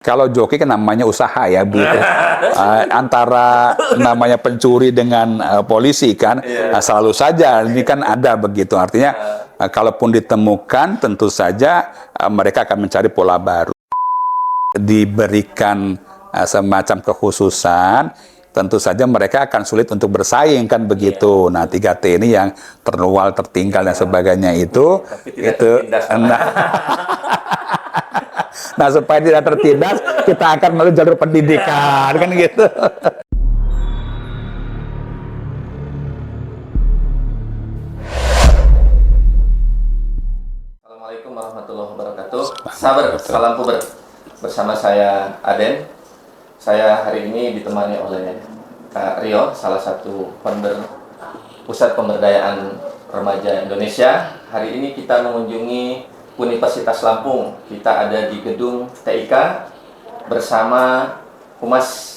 Kalau joki kan namanya usaha ya, begitu. Antara namanya pencuri dengan polisi kan, selalu saja ini kan ada begitu. Artinya kalaupun ditemukan, tentu saja mereka akan mencari pola baru. Diberikan semacam kekhususan, tentu saja mereka akan sulit untuk bersaing kan begitu. Nah, 3T ini yang terlual, tertinggal dan sebagainya itu nah, supaya tidak tertindas, kita akan melalui jalur pendidikan kan gitu. Assalamualaikum warahmatullahi wabarakatuh. Sabar, salam puber. Bersama saya Aden. Saya hari ini ditemani oleh Kak Rio, salah satu founder Pusat Pemberdayaan Remaja Indonesia. Hari ini kita mengunjungi Universitas Lampung. Kita ada di gedung TIK bersama Humas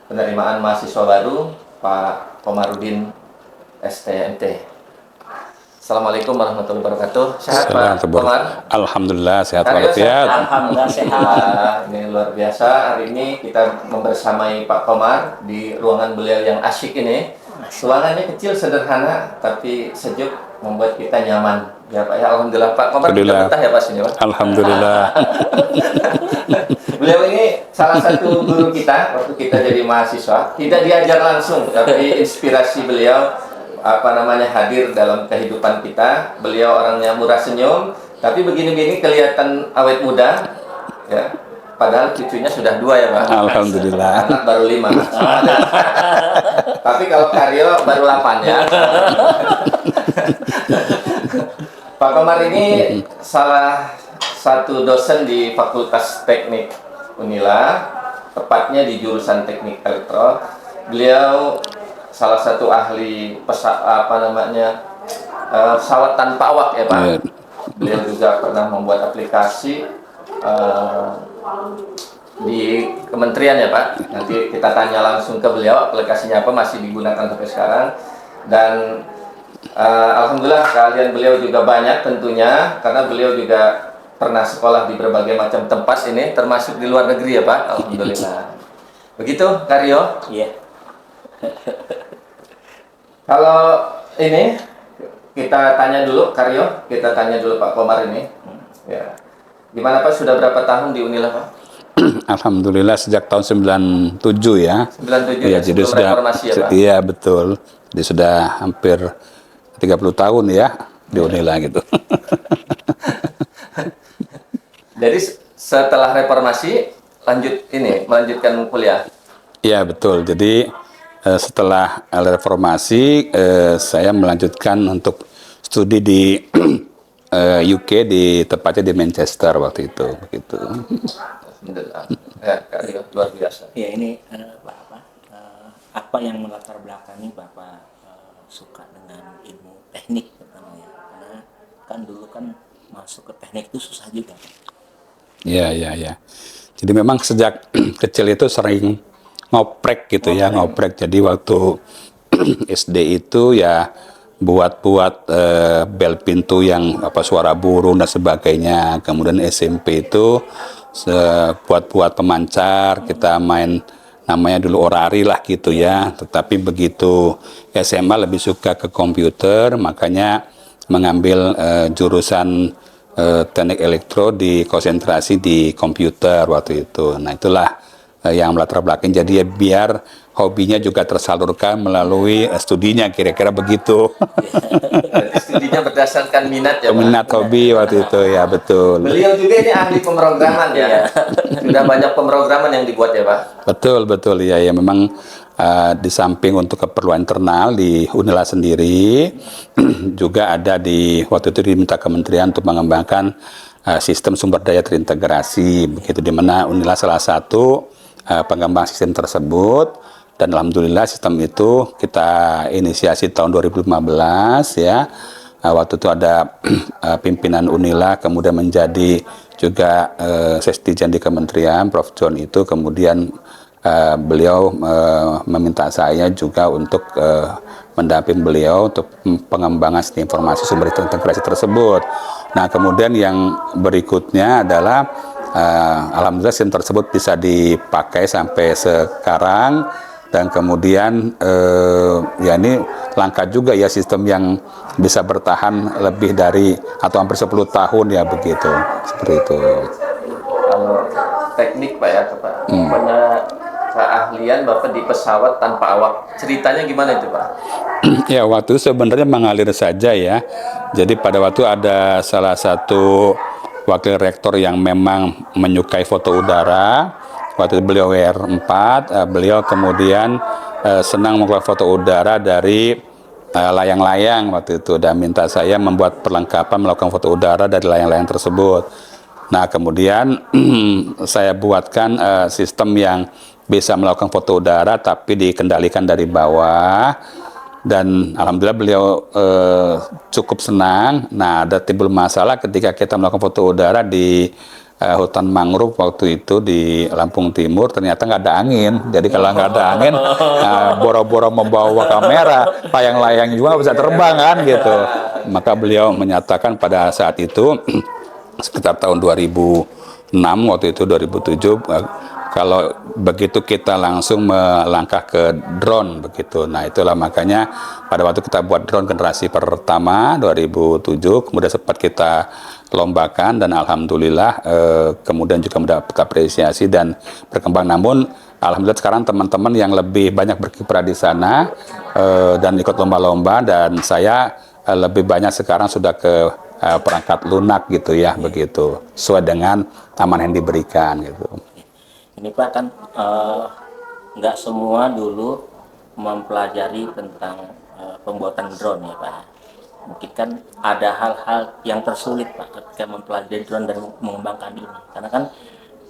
Penerimaan Mahasiswa Baru, Pak Komarudin STMT. Assalamualaikum warahmatullahi wabarakatuh. Sehat Pak Komar? Alhamdulillah sehat walafiat. Alhamdulillah sehat. Ini luar biasa. Hari ini kita membersamai Pak Komar di ruangan beliau yang asyik ini. Ruangannya kecil, sederhana, tapi sejuk, membuat kita nyaman. Ya Pak ya, alhamdulillah. Pak Komar juga betah ya Pak sini Pak? Alhamdulillah. Beliau ini salah satu guru kita waktu kita jadi mahasiswa. Tidak diajar langsung, tapi inspirasi beliau hadir dalam kehidupan kita. Beliau orangnya murah senyum, tapi begini-begini kelihatan awet muda, ya. Padahal cucunya sudah 2 ya Pak. Alhamdulillah. Anak baru 5. Tapi kalau Karyo baru 8 ya. Pak Komar ini salah satu dosen di Fakultas Teknik Unila, tepatnya di jurusan Teknik Elektro. Beliau salah satu ahli pesawat tanpa awak ya Pak. Beliau juga pernah membuat aplikasi di kementerian ya Pak. Nanti kita tanya langsung ke beliau aplikasinya apa, masih digunakan sampai sekarang. Dan alhamdulillah kalian beliau juga banyak tentunya, karena beliau juga pernah sekolah di berbagai macam tempat ini, termasuk di luar negeri ya Pak. Alhamdulillah. Begitu Karyo? Iya. Kalau ini kita tanya dulu Karyo, kita tanya dulu Pak Komar ini. Ya. Gimana Pak, sudah berapa tahun di Unila Pak? Alhamdulillah sejak tahun 97 ya. 97 ya, ya, jadi sudah reformasi ya Pak? Iya betul. Jadi sudah hampir 30 tahun ya di Unila gitu. Jadi setelah reformasi melanjutkan kuliah? Iya betul. Jadi setelah reformasi saya melanjutkan untuk studi di UK, tepatnya di Manchester waktu itu begitu. Alhamdulillah. Ya, Karyo, luar biasa. Ya ini apa yang melatar belakangi Bapak suka dengan ilmu teknik pertama ya? Karena kan dulu kan masuk ke teknik itu susah juga. Iya. Jadi memang sejak kecil itu sering ngoprek gitu ya, ngoprek. Jadi waktu SD itu ya buat bel pintu yang suara burung dan sebagainya. Kemudian SMP itu buat pemancar, kita main namanya dulu orari lah gitu ya. Tetapi begitu SMA lebih suka ke komputer, makanya mengambil jurusan teknik elektro di konsentrasi di komputer waktu itu. Nah itulah yang melatar belakang. Jadi ya biar hobinya juga tersalurkan melalui studinya, kira-kira begitu. Berarti studinya berdasarkan minat ya Pak? Minat, hobi waktu itu ya betul. Beliau juga ini ahli pemrograman ya? Sudah banyak pemrograman yang dibuat ya Pak? Betul ya memang di samping untuk keperluan internal di Unila sendiri juga ada waktu itu diminta kementerian untuk mengembangkan sistem sumber daya terintegrasi begitu, di mana Unila salah satu pengembang sistem tersebut. Dan alhamdulillah sistem itu kita inisiasi tahun 2015 ya. Waktu itu ada pimpinan Unila, kemudian menjadi juga Sesdijen di kementerian, Prof. John itu, kemudian beliau meminta saya juga untuk mendamping beliau untuk pengembangan sistem informasi sumber integrasi tersebut. Nah kemudian yang berikutnya adalah Alhamdulillah SIM tersebut bisa dipakai sampai sekarang. Dan kemudian ya ini langka juga ya sistem yang bisa bertahan lebih dari atau hampir 10 tahun ya begitu. Seperti itu. Kalau teknik Pak ya, Pak, punya keahlian Bapak di pesawat tanpa awak. Ceritanya gimana itu Pak? Ya waktu itu sebenarnya mengalir saja ya. Jadi pada waktu ada salah satu wakil rektor yang memang menyukai foto udara. Waktu itu beliau WR4, beliau kemudian senang melakukan foto udara dari layang-layang waktu itu dan minta saya membuat perlengkapan melakukan foto udara dari layang-layang tersebut. Nah kemudian saya buatkan sistem yang bisa melakukan foto udara tapi dikendalikan dari bawah. Dan alhamdulillah beliau cukup senang. Nah, ada timbul masalah ketika kita melakukan foto udara di hutan mangrove waktu itu di Lampung Timur, ternyata nggak ada angin. Jadi kalau nggak ada angin, boro-boro membawa kamera, layang-layang juga nggak bisa terbang kan gitu. Maka beliau menyatakan pada saat itu sekitar tahun 2006 waktu itu 2007 kalau begitu kita langsung melangkah ke drone begitu. Nah itulah makanya pada waktu kita buat drone generasi pertama 2007 kemudian sempat kita lombakan dan alhamdulillah kemudian juga mendapat apresiasi dan berkembang. Namun alhamdulillah sekarang teman-teman yang lebih banyak berkiprah di sana dan ikut lomba-lomba dan saya lebih banyak sekarang sudah ke perangkat lunak gitu ya begitu sesuai dengan amanah yang diberikan gitu. Ini Pak kan nggak semua dulu mempelajari tentang pembuatan drone ya Pak. Mungkin kan ada hal-hal yang tersulit Pak ketika mempelajari drone dan mengembangkan ini. Karena kan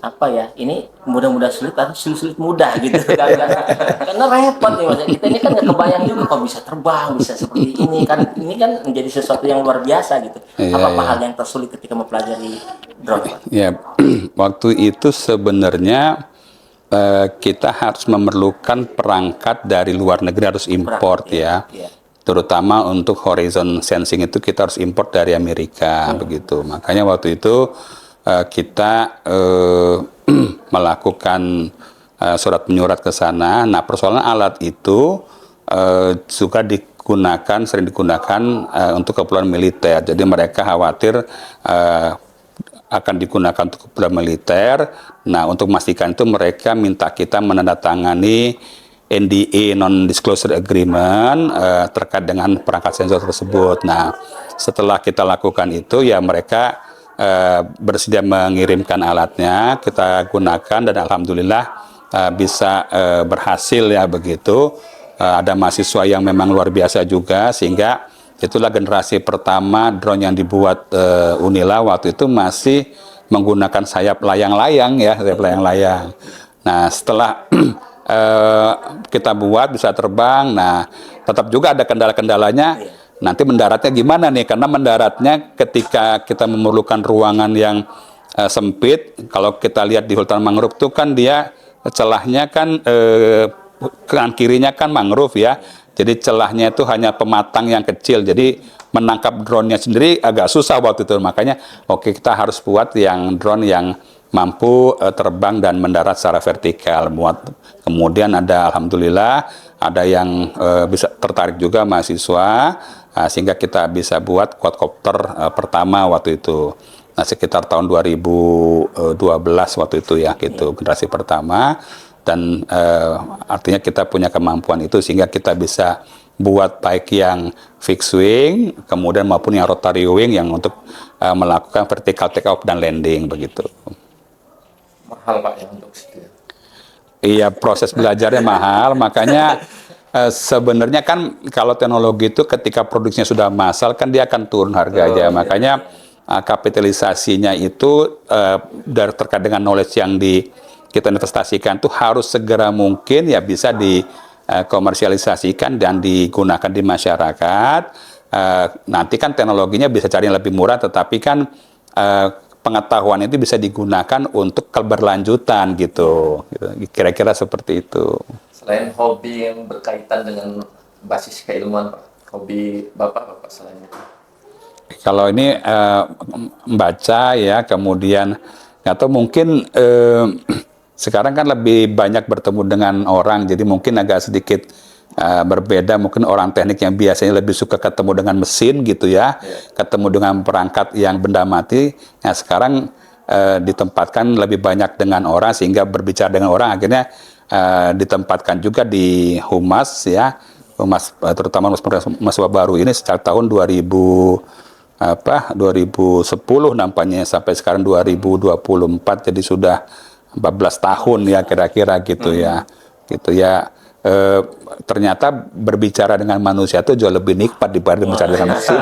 apa ya, ini mudah-mudah sulit atau sulit-sulit mudah gitu kan. Karena repot nih Mas. Kita ini kan nggak kebayang juga kok bisa terbang, bisa seperti ini kan. Ini kan menjadi sesuatu yang luar biasa gitu. Apa hal yang tersulit ketika mempelajari drone Pak? Ya, waktu itu sebenarnya kita harus memerlukan perangkat dari luar negeri, harus import ya. Terutama untuk horizon sensing itu kita harus import dari Amerika begitu. Makanya waktu itu kita melakukan surat menyurat ke sana. Nah, persoalan alat itu juga sering digunakan untuk keperluan militer. Jadi mereka khawatir akan digunakan untuk keperluan militer. Nah, untuk memastikan itu mereka minta kita menandatangani NDA non-disclosure agreement terkait dengan perangkat sensor tersebut. Nah, setelah kita lakukan itu ya mereka bersedia mengirimkan alatnya, kita gunakan dan alhamdulillah bisa berhasil ya begitu. Ada mahasiswa yang memang luar biasa juga sehingga itulah generasi pertama drone yang dibuat Unila waktu itu masih menggunakan sayap layang-layang ya, sayap layang-layang. Nah, setelah kita buat bisa terbang, nah tetap juga ada kendala-kendalanya. Nanti mendaratnya gimana nih? Karena mendaratnya ketika kita memerlukan ruangan yang sempit, kalau kita lihat di hutan mangrove itu kan dia celahnya kan kanan kirinya kan mangrove ya. Jadi celahnya itu hanya pematang yang kecil. Jadi menangkap drone-nya sendiri agak susah waktu itu. Makanya oke kita harus buat yang drone yang mampu terbang dan mendarat secara vertikal. Kemudian ada alhamdulillah ada yang bisa tertarik juga mahasiswa sehingga kita bisa buat quadcopter pertama waktu itu. Nah, sekitar tahun 2012 waktu itu ya gitu generasi pertama dan artinya kita punya kemampuan itu sehingga kita bisa buat baik yang fixed wing kemudian maupun yang rotary wing yang untuk melakukan vertical take off dan landing begitu. Mahal Pak ya untuk situ. Iya, proses belajarnya mahal, makanya sebenarnya kan kalau teknologi itu ketika produksinya sudah massal kan dia akan turun harganya. Makanya kapitalisasinya itu terkait dengan knowledge yang kita investasikan itu harus segera mungkin ya bisa dikomersialisasikan dan digunakan di masyarakat. Nanti kan teknologinya bisa cari yang lebih murah, tetapi kan pengetahuan itu bisa digunakan untuk keberlanjutan gitu. Kira-kira seperti itu. Selain hobi yang berkaitan dengan basis keilmuan, Pak, hobi Bapak selain itu? Kalau ini membaca ya, kemudian Atau mungkin sekarang kan lebih banyak bertemu dengan orang, jadi mungkin agak sedikit berbeda. Mungkin orang teknik yang biasanya lebih suka ketemu dengan mesin gitu ya, ketemu dengan perangkat yang benda mati. Nah sekarang ditempatkan lebih banyak dengan orang, sehingga berbicara dengan orang akhirnya ditempatkan juga di humas ya, humas terutama humas baru ini sejak tahun 2010 nampaknya sampai sekarang 2024, jadi sudah 14 tahun ya kira-kira gitu ya. Gitu ya. Ternyata berbicara dengan manusia itu jauh lebih nikmat dibanding berbicara dengan mesin.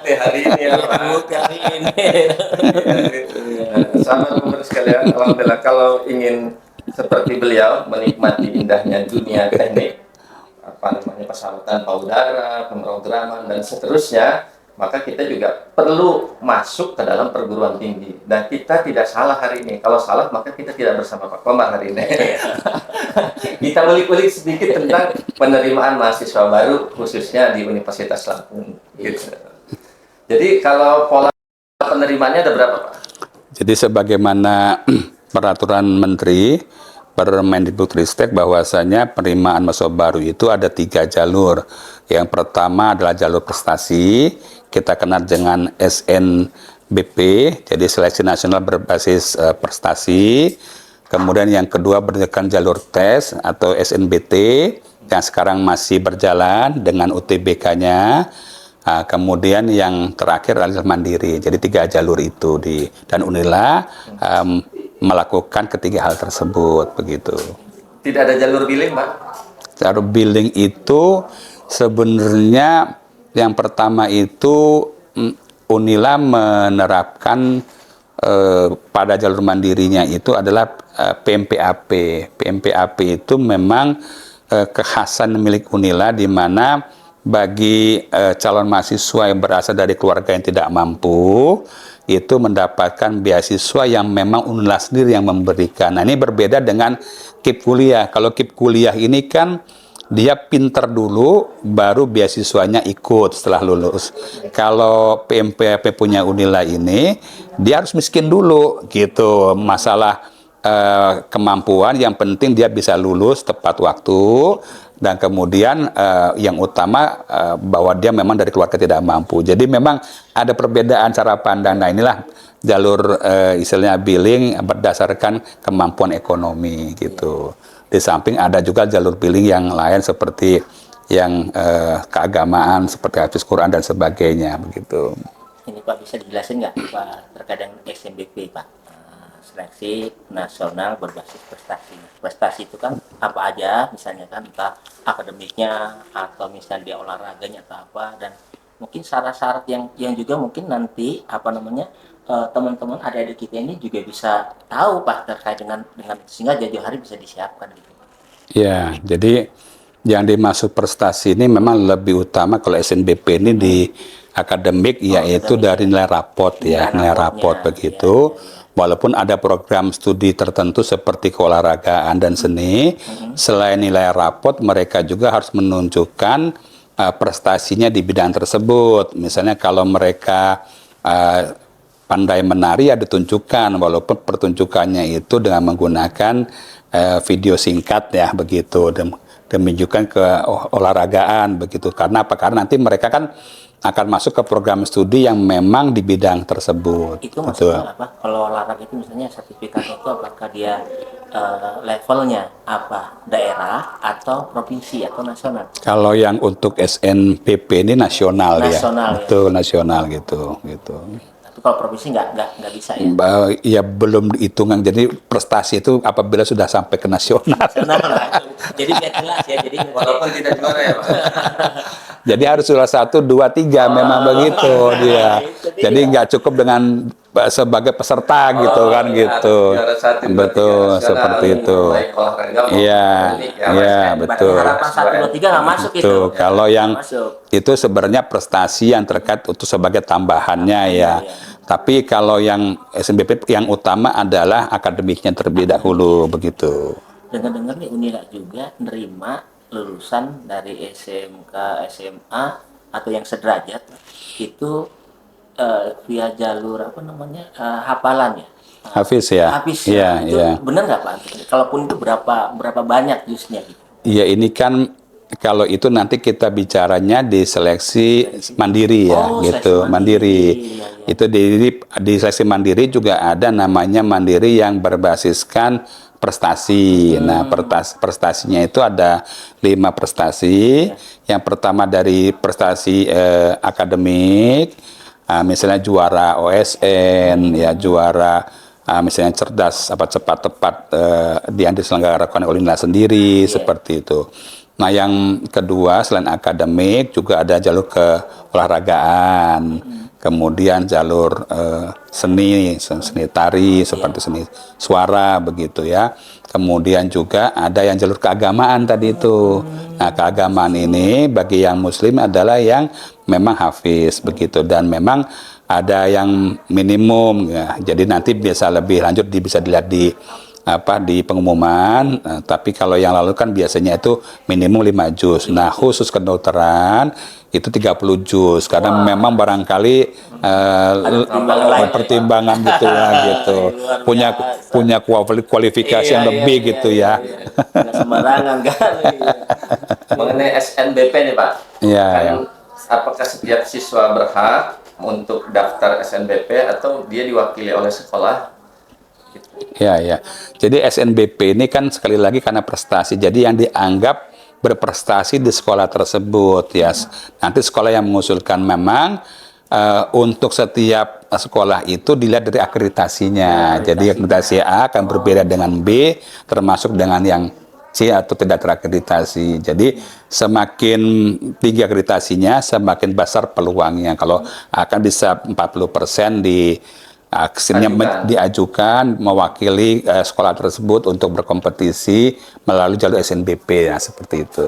Hari ini ya Pak. Hari ini. Sama teman sekalian, alhamdulillah kalau ingin seperti beliau menikmati indahnya dunia teknik, apa namanya, pesawatan payudara, pemrograman dan seterusnya, maka kita juga perlu masuk ke dalam perguruan tinggi. Dan kita tidak salah hari ini. Kalau salah maka kita tidak bersama Pak Komar hari ini. Kita ulik-ulik sedikit tentang penerimaan mahasiswa baru khususnya di Universitas Lampung. Gitu. Jadi kalau pola penerimaannya ada berapa Pak? Jadi sebagaimana peraturan Menteri Permendikbudristek bahwasanya penerimaan mahasiswa baru itu ada 3 jalur. Yang pertama adalah jalur prestasi, kita kenal dengan SNBP, jadi seleksi nasional berbasis prestasi. Kemudian yang kedua berdasarkan jalur tes atau SNBT yang sekarang masih berjalan dengan UTBK-nya. Kemudian yang terakhir adalah mandiri. Jadi 3 jalur itu dan Unila melakukan ketiga hal tersebut begitu. Tidak ada jalur billing Pak? Jalur billing itu sebenarnya yang pertama itu Unila menerapkan pada jalur mandirinya itu adalah PMPAP. PMPAP itu memang kekhasan milik Unila, di mana bagi calon mahasiswa yang berasal dari keluarga yang tidak mampu itu mendapatkan beasiswa yang memang Unila sendiri yang memberikan. Nah ini berbeda dengan KIP kuliah. Kalau KIP kuliah ini kan dia pinter dulu baru beasiswanya ikut setelah lulus. Kalau PMPAP punya Unila ini dia harus miskin dulu gitu. Masalah kemampuan, yang penting dia bisa lulus tepat waktu, dan kemudian yang utama bahwa dia memang dari keluarga tidak mampu. Jadi memang ada perbedaan cara pandang. Nah inilah jalur istilahnya billing berdasarkan kemampuan ekonomi gitu. Di samping ada juga jalur billing yang lain seperti yang keagamaan seperti Hafiz Quran dan sebagainya begitu. Ini Pak bisa dijelasin nggak Pak terkait dengan SNBP Pak? Seleksi nasional berbasis prestasi. Prestasi itu kan apa aja, misalnya kan entah akademiknya atau misalnya dia olahraganya atau apa, dan mungkin syarat-syarat yang juga mungkin nanti apa namanya teman-teman adik-adik kita ini juga bisa tahu Pak terkait dengan sehingga jauh hari bisa disiapkan gitu. Ya, jadi yang dimaksud prestasi ini memang lebih utama kalau SNBP ini di akademik, yaitu dari nilai raport ya, nilai raport begitu. Walaupun ada program studi tertentu seperti keolahragaan dan seni, selain nilai raport mereka juga harus menunjukkan prestasinya di bidang tersebut. Misalnya kalau mereka pandai menari ya ditunjukkan, walaupun pertunjukannya itu dengan menggunakan video singkat ya begitu, dan menunjukkan ke olahragaan begitu. Karena apa? Karena nanti mereka kan akan masuk ke program studi yang memang di bidang tersebut. Itu maksudnya apa? Kalau olahraga itu misalnya sertifikatnya itu apakah dia levelnya apa? Daerah atau provinsi atau nasional? Kalau yang untuk SNPP ini nasional ya. Nasional, ya. Betul, nasional gitu. Tapi kalau provinsi nggak bisa ya? Ya belum dihitungan. Jadi prestasi itu apabila sudah sampai ke nasional. Nasional lah. Jadi biar jelas ya. Jadi Walaupun tidak juara ya Pak. Jadi harus juara 1, 2, 3 memang begitu dia. Jadi nggak cukup dengan sebagai peserta gitu kan gitu. Betul seperti itu. Iya, betul. Harapan 1, 2, 3 nggak masuk itu. Tuh, kalau yang Masuk. itu sebenarnya prestasi yang terkait untuk sebagai tambahannya ya. Tapi kalau yang SNBP yang utama adalah akademiknya terlebih dahulu begitu. Dengar-dengar nih Unila juga nerima lulusan dari SMK, SMA atau yang sederajat itu via jalur apa namanya hafalan ya. Hafiz ya. Habis Iya, itu iya. benar nggak Pak? Kalaupun itu berapa banyak jusnya gitu? Iya, ini kan kalau itu nanti kita bicaranya di seleksi mandiri ya, Oh, gitu, seleksi mandiri. Iya, iya. Itu di seleksi mandiri juga ada namanya mandiri yang berbasiskan prestasi. Nah, prestasinya itu ada 5 prestasi. Yang pertama dari prestasi akademik, misalnya juara OSN, ya juara misalnya cerdas, apa cepat tepat yang diselenggarakan oleh UNILA sendiri, seperti itu. Nah, yang kedua selain akademik juga ada jalur keolahragaan, kemudian jalur seni tari, seperti seni suara begitu ya. Kemudian juga ada yang jalur keagamaan tadi itu. Nah, keagamaan ini bagi yang muslim adalah yang memang hafiz begitu, dan memang ada yang minimum ya. Jadi nanti bisa lebih lanjut bisa dilihat di di pengumuman, tapi kalau yang lalu kan biasanya itu minimum 5 juz. Nah, khusus kedokteran itu 30 juz karena memang barangkali pertimbangan gitu ya gitu. Punya kualifikasi yang lebih gitu ya. Nggak sembarangan kan. Mengenai SNBP nih Pak, Iya, kan ya. apakah setiap siswa berhak untuk daftar SNBP atau dia diwakili oleh sekolah? Ya, ya. Jadi SNBP ini kan sekali lagi karena prestasi. Jadi yang dianggap berprestasi di sekolah tersebut ya. Nanti sekolah yang mengusulkan memang untuk setiap sekolah itu dilihat dari akreditasinya. Jadi akreditasi A akan berbeda dengan B, termasuk dengan yang C atau tidak terakreditasi. Jadi semakin tinggi akreditasinya, semakin besar peluangnya. Kalau akan bisa 40% akhirnya diajukan mewakili sekolah tersebut untuk berkompetisi melalui jalur SNBP ya, seperti itu.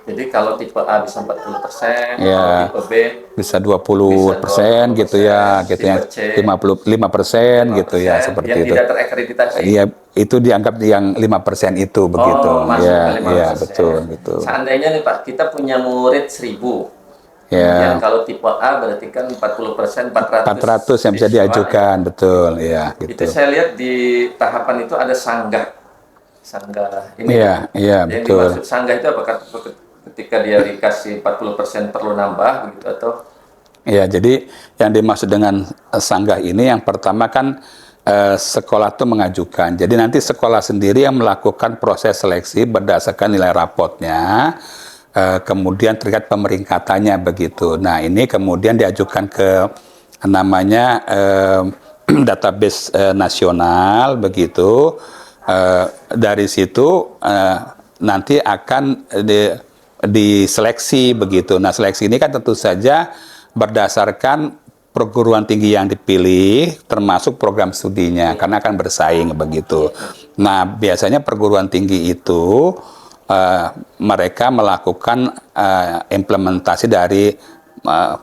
Jadi kalau tipe A bisa 40%, Ya, kalau tipe B bisa 20% gitu ya, gitu ya, tipe C 55% gitu ya, seperti yang itu. tidak terakreditasi. Iya, itu dianggap yang 5% itu begitu. Masuk Ya, ke 5%. ya, betul, betul. Seandainya nih Pak, kita punya murid 1000. Ya. Yang kalau tipe A berarti kan 40%, 400 yang bisa siswa, diajukan, betul, ya, Itu gitu. saya lihat di tahapan itu ada sanggah ini. Iya, iya, Yang betul. dimaksud sanggah itu apakah ketika dia dikasih 40% perlu nambah begitu atau? Ya, jadi yang dimaksud dengan sanggah ini yang pertama kan sekolah itu mengajukan. Jadi nanti sekolah sendiri yang melakukan proses seleksi berdasarkan nilai rapotnya, kemudian terkait pemeringkatannya begitu. Nah, ini kemudian diajukan ke namanya database nasional begitu. Dari situ nanti akan diseleksi begitu. Nah, seleksi ini kan tentu saja berdasarkan perguruan tinggi yang dipilih, termasuk program studinya, karena akan bersaing begitu. Nah, biasanya perguruan tinggi itu mereka melakukan implementasi dari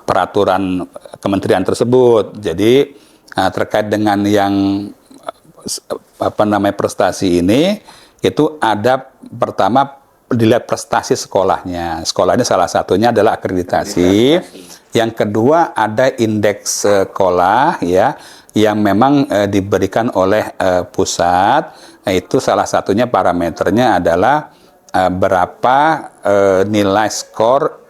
peraturan kementerian tersebut. Jadi terkait dengan yang prestasi ini, itu ada pertama dilihat prestasi sekolahnya. Sekolahnya salah satunya adalah akreditasi. Yang kedua ada indeks sekolah ya, yang memang diberikan oleh pusat. Nah, itu salah satunya parameternya adalah berapa nilai skor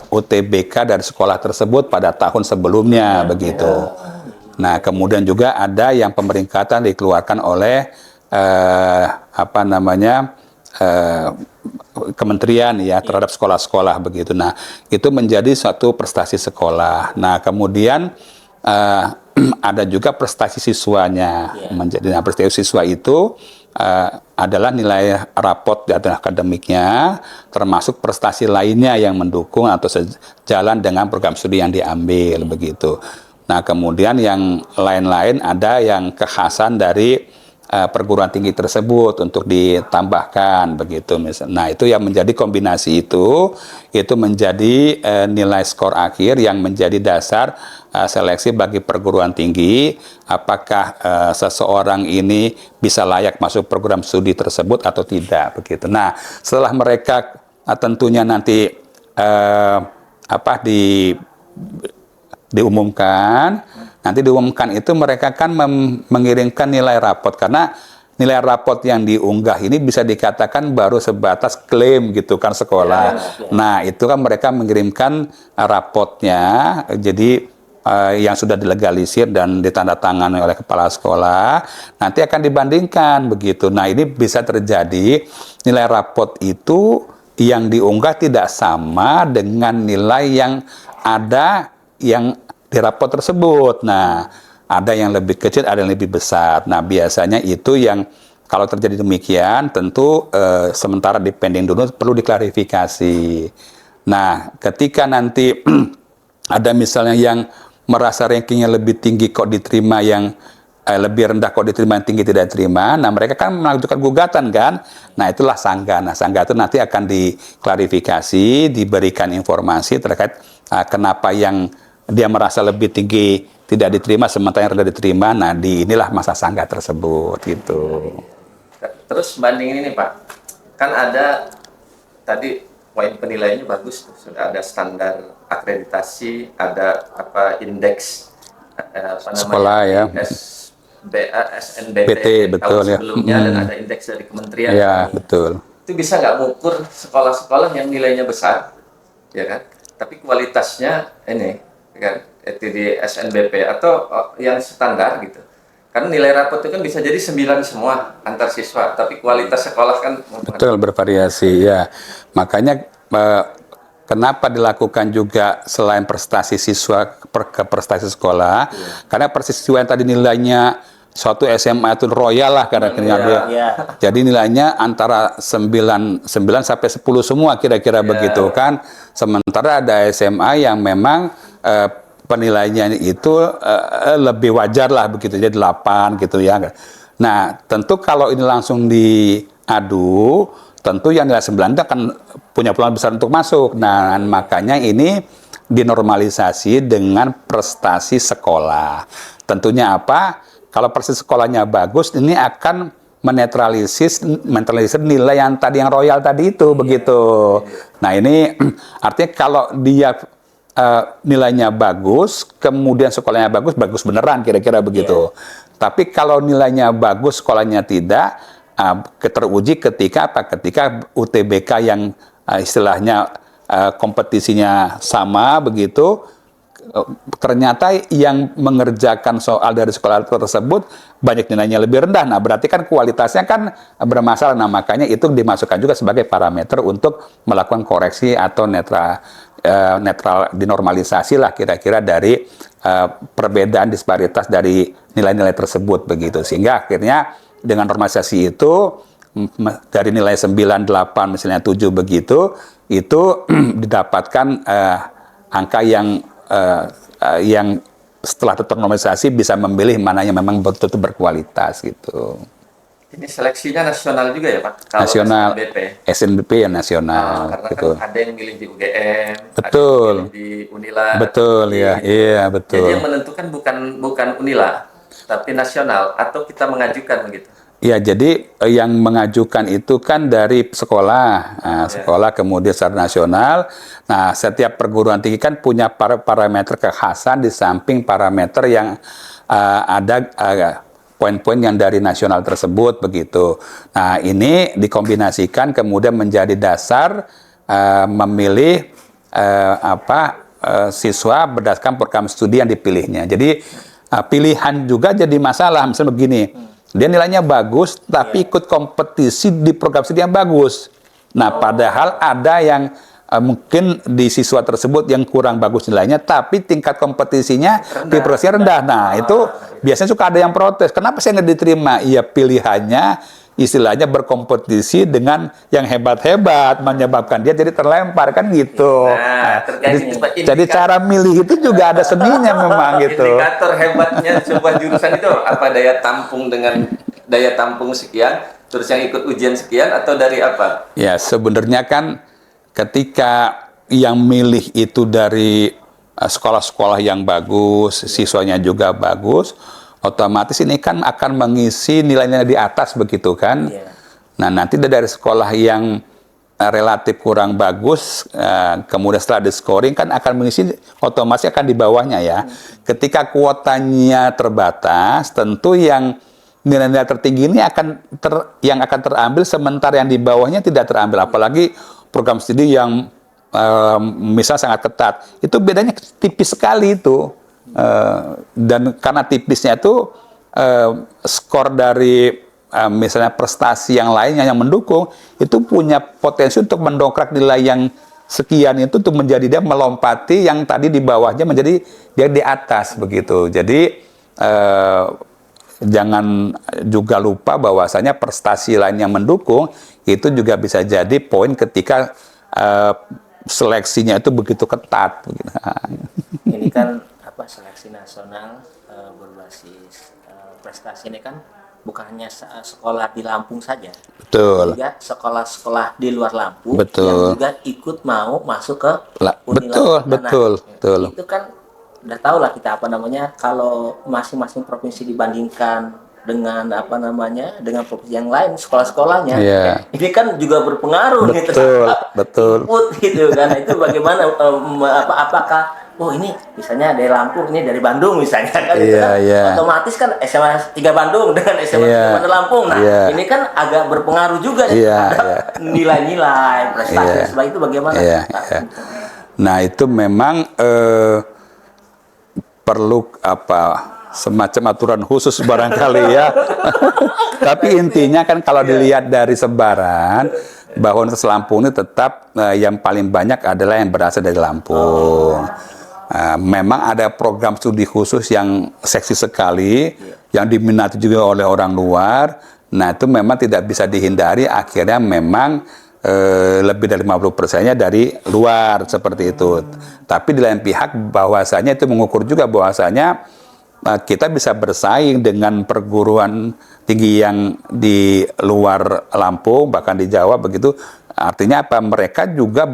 UTBK dari sekolah tersebut pada tahun sebelumnya begitu. Nah, kemudian juga ada yang pemeringkatan dikeluarkan oleh kementerian ya terhadap sekolah-sekolah begitu. Nah, itu menjadi suatu prestasi sekolah. Nah, kemudian ada juga prestasi siswanya. Nah, prestasi siswa itu adalah nilai rapot dari akademiknya, termasuk prestasi lainnya yang mendukung atau sejalan dengan program studi yang diambil begitu. Nah, kemudian yang lain-lain ada yang kekhasan dari perguruan tinggi tersebut untuk ditambahkan begitu. Nah, itu yang menjadi kombinasi itu menjadi nilai skor akhir yang menjadi dasar seleksi bagi perguruan tinggi, apakah seseorang ini bisa layak masuk program studi tersebut atau tidak begitu. Nah, setelah mereka tentunya nanti diumumkan. Nanti diumumkan itu mereka kan mengirimkan nilai rapot, karena nilai rapot yang diunggah ini bisa dikatakan baru sebatas klaim gitu kan sekolah. Nah, itu kan mereka mengirimkan rapotnya, jadi yang sudah dilegalisir dan ditandatangani oleh kepala sekolah, nanti akan dibandingkan begitu. Nah, ini bisa terjadi nilai rapot itu yang diunggah tidak sama dengan nilai yang ada yang di rapot tersebut. Nah, ada yang lebih kecil, ada yang lebih besar. Nah, biasanya itu yang kalau terjadi demikian, tentu sementara dipending dulu, perlu diklarifikasi. Nah, ketika nanti ada misalnya yang merasa rankingnya lebih tinggi kok diterima yang lebih rendah kok diterima yang tinggi tidak terima, nah mereka kan mengajukan gugatan kan, nah itulah sangga. Nah sangga itu nanti akan diklarifikasi, diberikan informasi terkait kenapa yang dia merasa lebih tinggi tidak diterima sementara yang rendah diterima. Nah inilah masa sangga tersebut gitu. Terus bandingin ini Pak, kan ada tadi poin penilaiannya bagus, sudah ada standar akreditasi, ada indeks sekolah ya. SNBT betul tahun ya. sebelumnya dan ada indeks dari kementerian. Ya betul. Itu bisa nggak mengukur sekolah-sekolah yang nilainya besar, ya kan? Tapi kualitasnya ini, kan? Itu di SNBP atau yang standar gitu. Karena nilai rapot itu kan bisa jadi 9 semua antar siswa, tapi kualitas sekolah kan betul bervariasi ya. Makanya kenapa dilakukan juga selain prestasi siswa ke prestasi sekolah? Karena persiswa yang tadi nilainya suatu SMA itu royal lah kadang-kadang dia. Jadi nilainya antara 9 sampai 10 semua kira-kira begitu kan. Sementara ada SMA yang memang penilaiannya itu lebih wajar lah begitu, jadi 8 gitu ya. Nah, tentu kalau ini langsung diadu, tentu yang nilai 9 itu akan punya peluang besar untuk masuk. Nah, makanya ini dinormalisasi dengan prestasi sekolah. Tentunya apa? Kalau prestasi sekolahnya bagus, ini akan menetralisir nilai yang tadi yang royal tadi itu begitu. Nah, ini artinya kalau dia nilainya bagus, kemudian sekolahnya bagus, bagus beneran kira-kira begitu. Tapi kalau nilainya bagus, sekolahnya tidak, teruji ketika apa? Ketika UTBK yang istilahnya kompetisinya sama begitu, ternyata yang mengerjakan soal dari sekolah tersebut banyak nilainya lebih rendah. Nah, berarti kan kualitasnya kan bermasalah. Nah, makanya itu dimasukkan juga sebagai parameter untuk melakukan koreksi atau netral dinormalisasi lah kira-kira dari perbedaan disparitas dari nilai-nilai tersebut begitu. Sehingga akhirnya dengan normalisasi itu dari nilai 9, 8 misalnya 7 begitu, itu didapatkan angka yang setelah ternormalisasi bisa memilih mana yang memang betul-betul berkualitas gitu. Ini seleksinya nasional juga ya Pak? Kalau Nasional, SNBP ya nasional. karena gitu. kan ada yang milih di UGM, betul. ada yang milih di Unila. Betul ya, iya betul. Jadi yang menentukan bukan Unila, tapi nasional atau kita mengajukan begitu? Ya, jadi yang mengajukan itu kan dari sekolah, sekolah kemudian secara nasional. Nah, setiap perguruan tinggi kan punya parameter kekhasan di samping parameter yang ada poin-poin yang dari nasional tersebut begitu. Nah, ini dikombinasikan kemudian menjadi dasar memilih siswa berdasarkan program studi yang dipilihnya. Jadi pilihan juga jadi masalah. Misalnya begini. Dia nilainya bagus, tapi ikut kompetisi di program studi yang bagus. Nah, padahal ada yang mungkin di siswa tersebut yang kurang bagus nilainya, tapi tingkat kompetisinya di prosesnya rendah. Nah, itu biasanya suka ada yang protes. Kenapa saya nggak diterima? Iya, pilihannya istilahnya berkompetisi dengan yang hebat-hebat, menyebabkan dia jadi terlempar kan gitu. Nah, jadi cara milih itu juga ada seninya memang gitu. Indikator hebatnya sebuah jurusan itu apa? Daya tampung dengan daya tampung sekian, terus yang ikut ujian sekian, atau dari apa? Ya, sebenarnya kan ketika yang milih itu dari sekolah-sekolah yang bagus, siswanya juga bagus, otomatis ini kan akan mengisi nilai-nilai di atas begitu kan. Nah, nanti dari sekolah yang relatif kurang bagus, kemudian setelah di scoring kan akan mengisi otomatis akan di bawahnya ya. Ketika kuotanya terbatas, tentu yang nilai-nilai tertinggi ini yang akan terambil, sementara yang di bawahnya tidak terambil. Apalagi program studi yang misal sangat ketat, itu bedanya tipis sekali itu. Dan karena tipisnya itu skor dari misalnya prestasi yang lainnya yang mendukung itu punya potensi untuk mendongkrak nilai yang sekian itu untuk menjadi dia melompati yang tadi di bawahnya menjadi dia di atas begitu. Jadi jangan juga lupa bahwasanya prestasi lain yang mendukung itu juga bisa jadi poin ketika seleksinya itu begitu ketat. Ini kan seleksi nasional berbasis prestasi ini kan bukan hanya sekolah di Lampung saja, Betul. juga sekolah-sekolah di luar Lampung Betul. yang juga ikut mau masuk ke Betul, betul. Itu kan udah tahu lah kita kalau masing-masing provinsi dibandingkan dengan dengan provinsi yang lain sekolah-sekolahnya, ini kan juga berpengaruh betul. Input gitu kan. Itu bagaimana apakah ini misalnya dari Lampung, ini dari Bandung misalnya kan, otomatis kan SMA 3 Bandung dengan SMA 3 Lampung. Nah, ini kan agak berpengaruh juga terhadap nilai-nilai prestasi setelah itu bagaimana? Nah, itu memang perlu semacam aturan khusus barangkali ya. Tapi intinya kan kalau dilihat dari sebaran bahwa untuk Lampung ini tetap yang paling banyak adalah yang berasal dari Lampung. Memang ada program studi khusus yang seksi sekali, yang diminati juga oleh orang luar. Nah, itu memang tidak bisa dihindari, akhirnya memang lebih dari 50%-nya dari luar, seperti itu. Tapi di lain pihak bahwasanya itu mengukur juga bahwasanya kita bisa bersaing dengan perguruan tinggi yang di luar Lampung, bahkan di Jawa begitu. Artinya apa? Mereka juga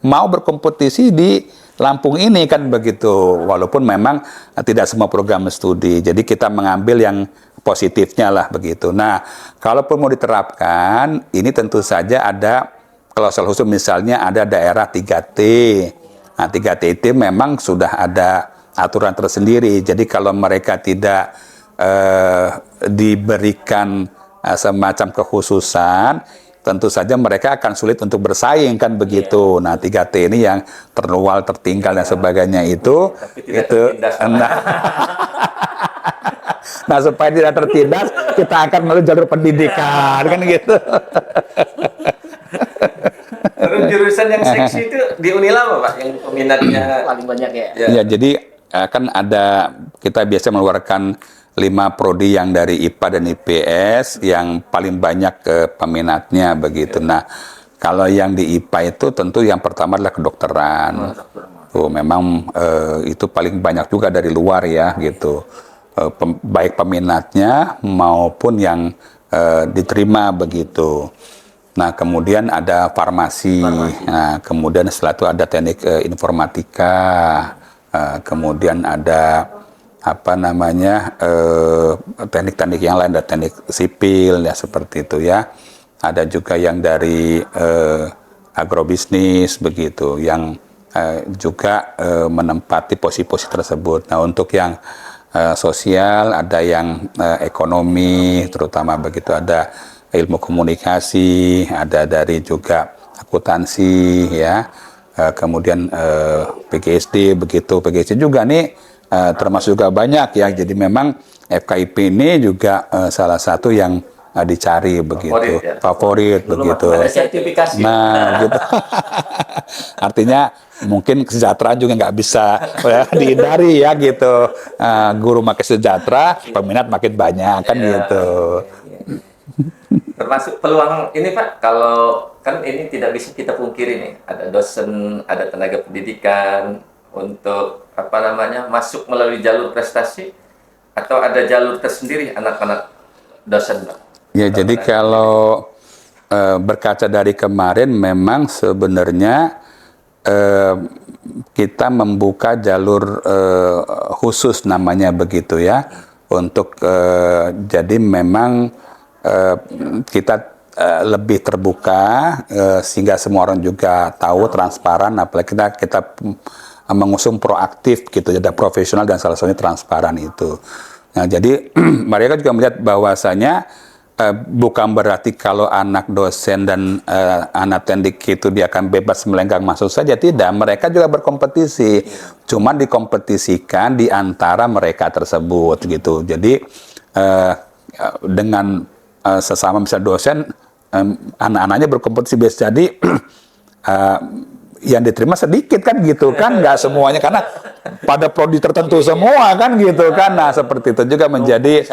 mau berkompetisi di Lampung ini kan begitu, walaupun memang tidak semua program studi. Jadi kita mengambil yang positifnya lah begitu. Nah, kalaupun mau diterapkan, ini tentu saja ada klausul khusus, misalnya ada daerah 3T. Nah, 3T itu memang sudah ada aturan tersendiri. Jadi kalau mereka tidak diberikan semacam kekhususan, tentu saja mereka akan sulit untuk bersaing kan begitu. Nah, 3T ini yang terluar, tertinggal dan sebagainya itu nah, supaya tidak tertindas kita akan melalui jalur pendidikan kan gitu. Terus jurusan yang seksi itu di Unila apa, Pak, yang peminatnya paling banyak ya? Ya, jadi kan kita biasa mengeluarkan 5 prodi yang dari IPA dan IPS yang paling banyak peminatnya begitu. Nah, kalau yang di IPA itu tentu yang pertama adalah kedokteran. Memang itu paling banyak juga dari luar ya gitu. Baik peminatnya maupun yang diterima begitu. Nah, kemudian ada farmasi. Nah, kemudian setelah itu ada teknik informatika. Kemudian ada teknik-teknik yang lain, ada teknik sipil ya seperti itu ya. Ada juga yang dari agrobisnis begitu, yang juga menempati posisi-posisi tersebut. Nah, untuk yang sosial ada yang ekonomi, terutama begitu, ada ilmu komunikasi, ada dari juga akuntansi ya. Kemudian PGSD begitu, PGSD juga nih termasuk juga banyak ya. Jadi memang FKIP ini juga salah satu yang dicari begitu, favorit begitu. Ada sertifikasi. Nah, gitu. Artinya mungkin kesejahteraan juga nggak bisa dihindari ya gitu. Guru makin sejahtera, peminat makin banyak kan gitu. Termasuk peluang ini, Pak, kalau kan ini tidak bisa kita pungkiri nih, ada dosen, ada tenaga pendidikan untuk masuk melalui jalur prestasi, atau ada jalur tersendiri anak-anak dosen, Pak? Ya, jadi kalau berkaca dari kemarin memang sebenarnya kita membuka jalur khusus namanya begitu ya, untuk jadi memang kita lebih terbuka sehingga semua orang juga tahu transparan. Apalagi kita mengusung proaktif gitu, ada profesional dan salah satunya transparan itu. Nah, jadi mereka juga melihat bahwasanya bukan berarti kalau anak dosen dan anak tendik itu dia akan bebas melenggang masuk saja, tidak. Mereka juga berkompetisi, cuma dikompetisikan di antara mereka tersebut gitu. Jadi dengan sesama misalnya dosen, anak-anaknya berkompetisi, bisa jadi yang diterima sedikit kan gitu kan, nggak semuanya karena pada prodi tertentu semua kan gitu kan. Nah seperti itu juga menjadi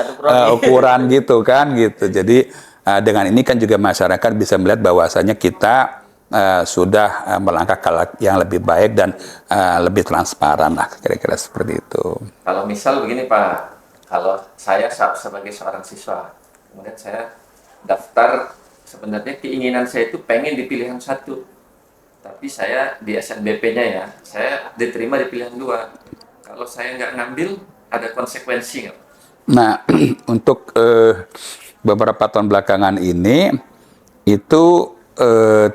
ukuran gitu kan gitu. Jadi dengan ini kan juga masyarakat bisa melihat bahwasanya kita sudah melangkah ke yang lebih baik dan lebih transparan lah, kira-kira seperti itu. Kalau misal begini Pak, kalau saya sebagai seorang siswa, kemudian saya daftar, sebenarnya keinginan saya itu pengen di pilihan 1. Tapi saya di SNBP-nya ya, saya diterima di pilihan 2. Kalau saya nggak ngambil, ada konsekuensi nggak? Nah, untuk beberapa tahun belakangan ini, itu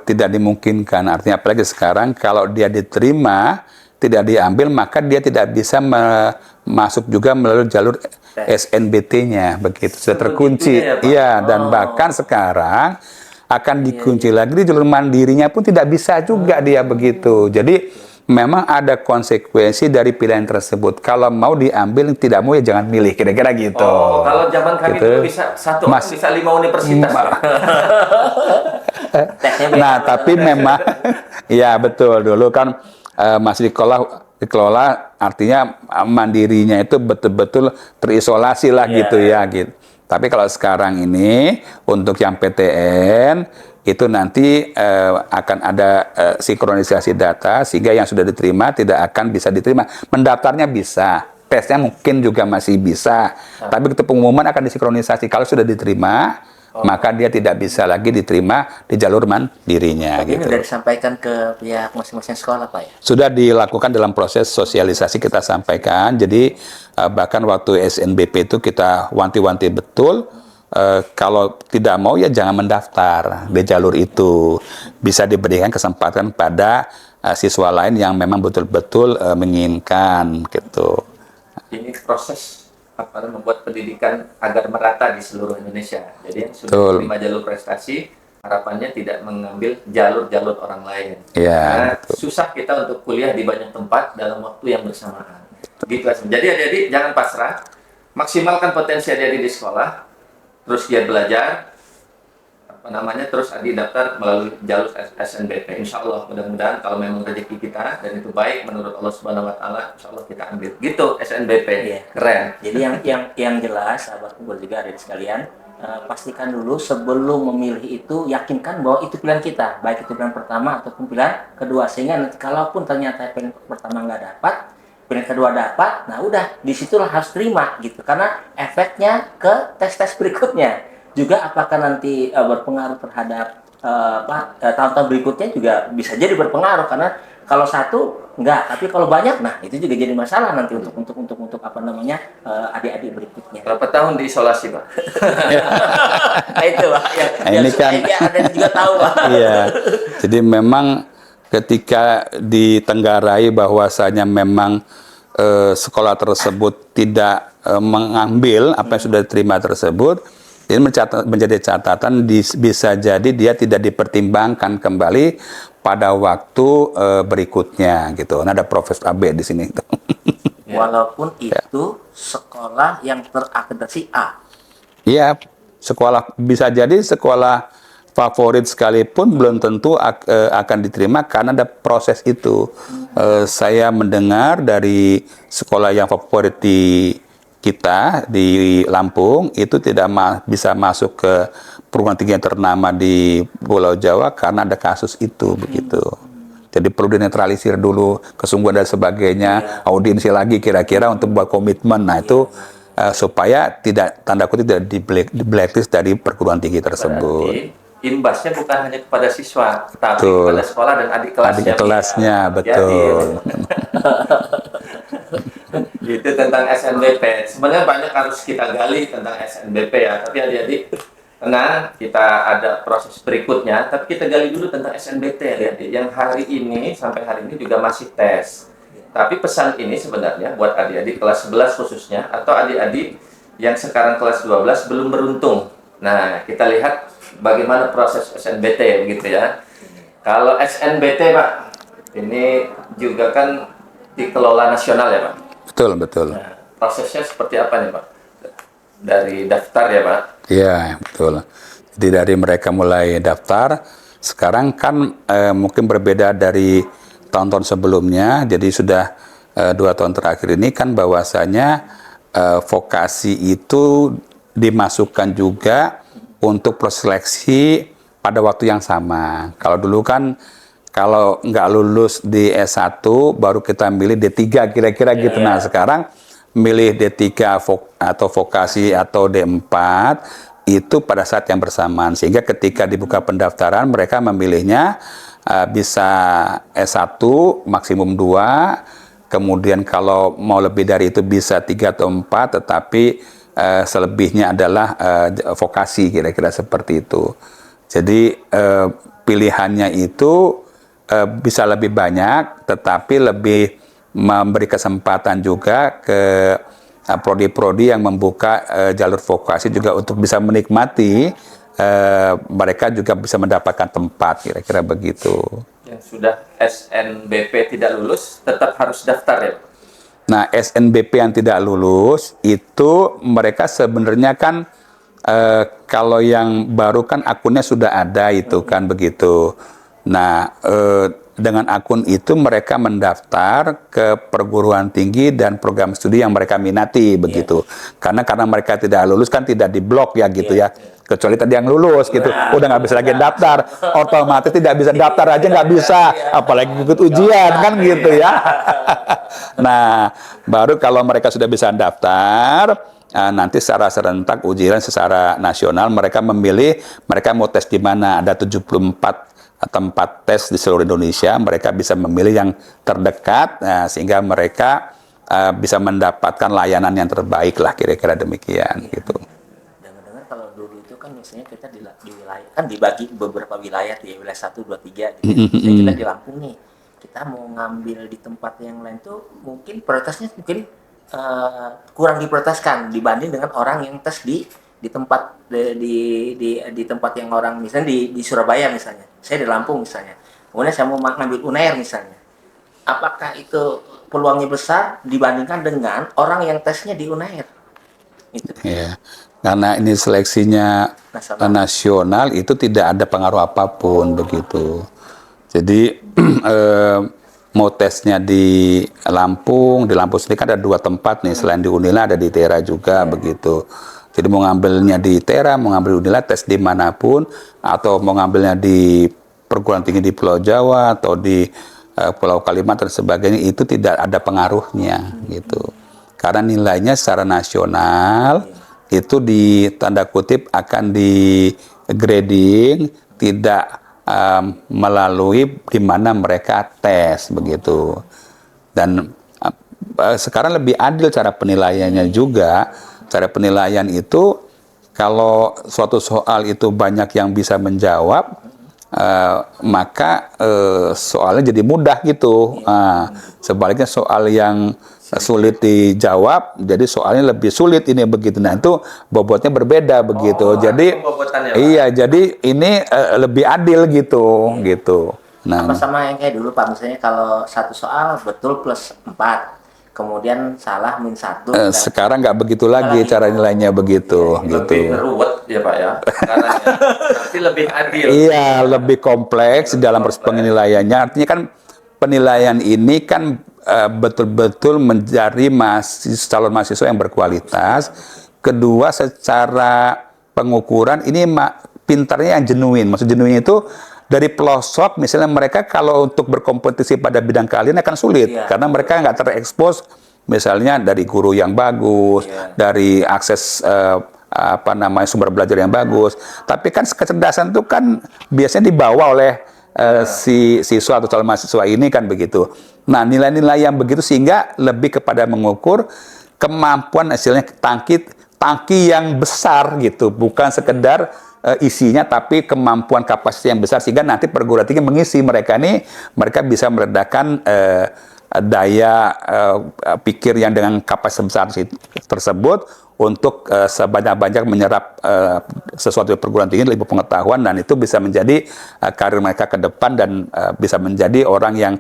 tidak dimungkinkan. Artinya apalagi sekarang, kalau dia diterima, tidak diambil, maka dia tidak bisa masuk juga melalui jalur SNBT-nya. Begitu, sudah terkunci. Ya, iya, dan bahkan sekarang akan dikunci lagi di jalur mandirinya pun tidak bisa juga dia begitu. Jadi memang ada konsekuensi dari pilihan tersebut. Kalau mau diambil, tidak mau ya jangan milih, kira-kira gitu. Oh, kalau zaman kami gitu. dulu bisa bisa 5 universitas. Nah, tapi memang ya betul, dulu kan masih dikelola artinya mandirinya itu betul-betul terisolasi lah gitu ya gitu. Tapi kalau sekarang ini untuk yang PTN itu nanti akan ada sinkronisasi data sehingga yang sudah diterima tidak akan bisa diterima. Mendaftarnya bisa, tesnya mungkin juga masih bisa. Tapi untuk pengumuman akan disinkronisasi. Kalau sudah diterima, maka dia tidak bisa lagi diterima di jalur mandirinya. Ini Gitu. sudah disampaikan ke pihak masing-masing sekolah Pak ya? Sudah dilakukan dalam proses sosialisasi, kita sampaikan. Jadi bahkan waktu SNBP itu kita wanti-wanti betul, kalau tidak mau ya jangan mendaftar di jalur itu. Bisa diberikan kesempatan pada siswa lain yang memang betul-betul menginginkan gitu. Ini proses membuat pendidikan agar merata di seluruh Indonesia. Jadi yang sudah menerima jalur prestasi, harapannya tidak mengambil jalur-jalur orang lain. Ya, karena susah kita untuk kuliah di banyak tempat dalam waktu yang bersamaan. Gitu. Jadi adik-adik jangan pasrah, maksimalkan potensi adik-adik di sekolah, terus giat belajar, terus adik daftar melalui jalur SNBP. Insya Allah mudah-mudahan kalau memang rezeki kita dan itu baik menurut Allah Subhanahu Wa Taala, Insya Allah kita ambil. Gitu SNBP. Iya. Keren. Jadi yang jelas, sahabat kubur juga ada di sekalian, pastikan dulu sebelum memilih itu, yakinkan bahwa itu pilihan kita, baik itu pilihan pertama ataupun pilihan kedua, sehingga nanti kalaupun ternyata pilihan pertama nggak dapat, pilihan kedua dapat, nah udah disitulah harus terima gitu, karena efeknya ke tes-tes berikutnya juga apakah nanti berpengaruh terhadap tahun-tahun berikutnya juga bisa jadi berpengaruh, karena kalau satu enggak, tapi kalau banyak, nah itu juga jadi masalah nanti untuk adik-adik berikutnya. Berapa tahun diisolasi Pak? Nah itu Pak, ini kan ada juga tahu Pak. Iya, jadi memang ketika ditenggarai bahwasanya memang sekolah tersebut tidak mengambil apa yang sudah diterima tersebut, ini menjadi catatan bisa jadi dia tidak dipertimbangkan kembali pada waktu berikutnya gitu. Nah, ada Profesor AB di sini. Walaupun itu sekolah yang terakreditasi A. Iya, sekolah bisa jadi sekolah favorit sekalipun belum tentu akan diterima karena ada proses itu. Saya mendengar dari sekolah yang favorit di kita di Lampung itu tidak bisa masuk ke perguruan tinggi yang ternama di Pulau Jawa karena ada kasus itu begitu. Jadi perlu dinetralisir dulu kesungguhan dan sebagainya, audiensi lagi kira-kira untuk buat komitmen. Nah itu supaya tidak tanda kutip tidak di blacklist dari perguruan tinggi tersebut. Berarti imbasnya bukan hanya kepada siswa, tapi kepada sekolah dan adik kelasnya. Adik kelasnya, betul. Itu tentang SNBP. Sebenarnya banyak harus kita gali tentang SNBP ya, tapi adik-adik Nah, kita ada proses berikutnya, tapi kita gali dulu tentang SNBT ya, yang hari ini sampai hari ini juga masih tes. Tapi pesan ini sebenarnya buat adik-adik kelas 11 khususnya, atau adik-adik yang sekarang kelas 12 belum beruntung. Nah, kita lihat bagaimana proses SNBT begitu ya. Kalau SNBT Pak, ini juga kan dikelola nasional ya Pak. Betul, betul. Nah, prosesnya seperti apa nih Pak? Dari daftar ya Pak? Iya, betul. Jadi dari mereka mulai daftar, sekarang kan mungkin berbeda dari tahun-tahun sebelumnya. Jadi sudah 2 tahun terakhir ini kan bahwasanya vokasi itu dimasukkan juga untuk proseleksi pada waktu yang sama. Kalau dulu kan kalau nggak lulus di S1 baru kita milih D3 kira-kira gitu. Nah, sekarang milih D3 atau vokasi atau D4 itu pada saat yang bersamaan, sehingga ketika dibuka pendaftaran mereka memilihnya bisa S1 maksimum 2, kemudian kalau mau lebih dari itu bisa 3 atau 4, tetapi selebihnya adalah vokasi, kira-kira seperti itu. Jadi pilihannya itu bisa lebih banyak, tetapi lebih memberi kesempatan juga ke prodi-prodi yang membuka jalur vokasi juga untuk bisa menikmati, mereka juga bisa mendapatkan tempat, kira-kira begitu. Yang sudah SNBP tidak lulus tetap harus daftar ya? Nah, SNBP yang tidak lulus itu mereka sebenarnya kan kalau yang baru kan akunnya sudah ada itu kan begitu. Nah, dengan akun itu mereka mendaftar ke perguruan tinggi dan program studi yang mereka minati begitu. Karena mereka tidak lulus kan tidak diblok ya gitu ya. Kecuali tadi yang lulus gitu, udah nggak bisa lagi daftar, otomatis tidak bisa daftar aja nggak bisa, apalagi ikut ujian kan gitu ya. Nah, baru kalau mereka sudah bisa daftar, nanti secara serentak ujian secara nasional mereka memilih mereka mau tes di mana. Ada 74 tempat tes di seluruh Indonesia, mereka bisa memilih yang terdekat, sehingga mereka bisa mendapatkan layanan yang terbaik lah, kira-kira demikian gitu. Dengar-dengar kalau dulu itu kan misalnya kita di wilayah kan dibagi beberapa wilayah tuh ya, wilayah 1, 2, 3 gitu. Misalnya kita di Lampung nih, kita mau ngambil di tempat yang lain tuh mungkin prioritasnya mungkin kurang diprioritaskan dibanding dengan orang yang tes di tempat di tempat yang orang misalnya di Surabaya misalnya, saya di Lampung misalnya, kemudian saya mau ngambil UNAIR misalnya, apakah itu peluangnya besar dibandingkan dengan orang yang tesnya di UNAIR? Itu. Ya, karena ini seleksinya nasional itu tidak ada pengaruh apapun begitu. Jadi mau tesnya di Lampung sendiri kan ada 2 tempat nih, selain di Unila ada di Tera juga begitu. Jadi mau ngambilnya di Tera, mau ngambil Unila, tes dimanapun, atau mau ngambilnya di perguruan tinggi di Pulau Jawa atau di Pulau Kalimantan dan sebagainya, itu tidak ada pengaruhnya gitu. Karena nilainya secara nasional itu di tanda kutip akan di grading, tidak melalui di mana mereka tes begitu. Dan sekarang lebih adil cara penilaiannya juga. Cara penilaian itu kalau suatu soal itu banyak yang bisa menjawab, maka soalnya jadi mudah gitu. Sebaliknya soal yang sulit dijawab, jadi soalnya lebih sulit ini begitu. Nah, itu bobotnya berbeda begitu. Jadi iya, jadi ini lebih adil gitu gitu. Nah, apa sama yang kayak dulu Pak, misalnya kalau satu soal betul plus 4, kemudian salah -1. Sekarang nggak begitu lagi cara nilainya begitu. Lebih ruwet ya Pak ya. Berarti lebih adil. Iya, lebih kompleks dalam proses penilaiannya. Artinya kan penilaian ini kan betul-betul mencari calon mahasiswa yang berkualitas. Kedua, secara pengukuran ini pintarnya yang genuine. Maksud genuine itu dari pelosok, misalnya mereka kalau untuk berkompetisi pada bidang keahlian akan sulit, karena mereka nggak terekspos, misalnya dari guru yang bagus, dari akses sumber belajar yang bagus. Tapi kan kecerdasan itu kan biasanya dibawa oleh si siswa atau calon mahasiswa ini kan begitu. Nah, nilai-nilai yang begitu sehingga lebih kepada mengukur kemampuan hasilnya tangki yang besar gitu, bukan sekedar isinya, tapi kemampuan kapasitas yang besar sehingga nanti perguruan tinggi mengisi mereka bisa meredakan daya pikir yang dengan kapasitas besar tersebut untuk sebanyak-banyak menyerap sesuatu di perguruan tinggi, lebih pengetahuan, dan itu bisa menjadi karir mereka ke depan dan bisa menjadi orang yang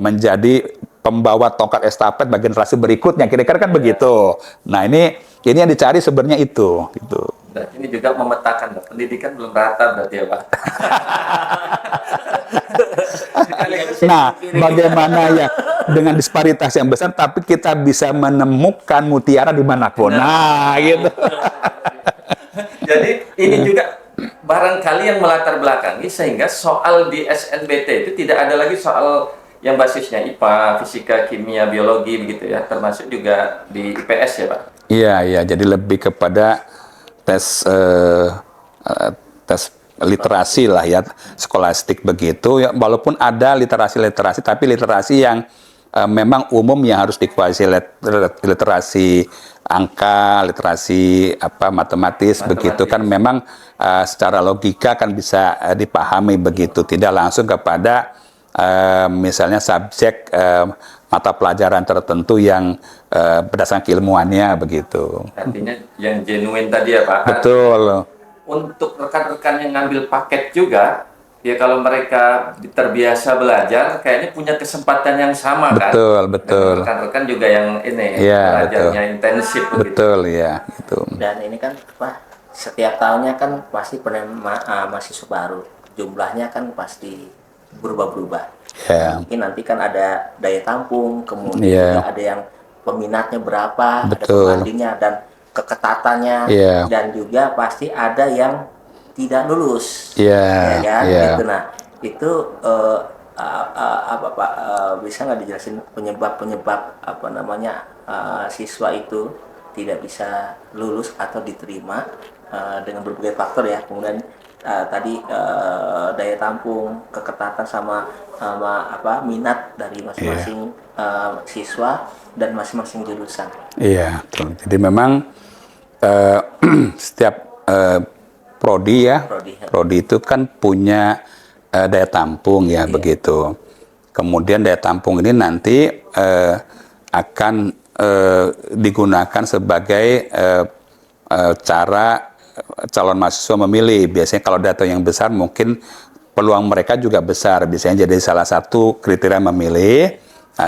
menjadi pembawa tongkat estafet bagi generasi berikutnya, kira-kira kan begitu. Nah ini yang dicari sebenarnya itu. Gitu. Dan ini juga memetakan, pendidikan belum rata berarti ya Pak. Nah, bagaimana ya dengan disparitas yang besar, tapi kita bisa menemukan mutiara dimanapun. Nah, gitu. Jadi ini juga barangkali yang melatar belakangi sehingga soal di SNBT itu tidak ada lagi soal yang basisnya IPA, fisika, kimia, biologi begitu ya, termasuk juga di IPS ya Pak. Iya, jadi lebih kepada tes literasi lah ya, skolastik begitu ya, walaupun ada literasi tapi literasi yang memang umum yang harus dikuasai, literasi angka, literasi matematis begitu kan, memang secara logika kan bisa dipahami begitu, tidak langsung kepada misalnya subjek mata pelajaran tertentu yang berdasarkan keilmuannya begitu. Artinya yang genuine tadi ya Pak. Betul. Untuk rekan-rekan yang ngambil paket juga, ya kalau mereka terbiasa belajar, kayaknya punya kesempatan yang sama kan. Betul. Rekan-rekan juga yang ini belajarnya intensif. Betul ya. Gitu. Dan ini kan setiap tahunnya kan pasti mahasiswa baru, jumlahnya kan pasti berubah-berubah. Mungkin nanti kan ada daya tampung, kemudian juga ada yang peminatnya berapa, ada pembandingnya dan keketatannya, dan juga pasti ada yang tidak lulus, ya kan? Gitu. Nah, itu bisa nggak dijelasin penyebab siswa itu tidak bisa lulus atau diterima dengan berbagai faktor ya, kemudian tadi daya tampung, keketatan sama minat dari masing-masing siswa dan masing-masing jurusan. Iya, betul. Jadi memang setiap prodi itu kan punya daya tampung ya, begitu. Kemudian daya tampung ini nanti akan digunakan sebagai cara calon mahasiswa memilih. Biasanya kalau data yang besar mungkin peluang mereka juga besar, biasanya jadi salah satu kriteria memilih,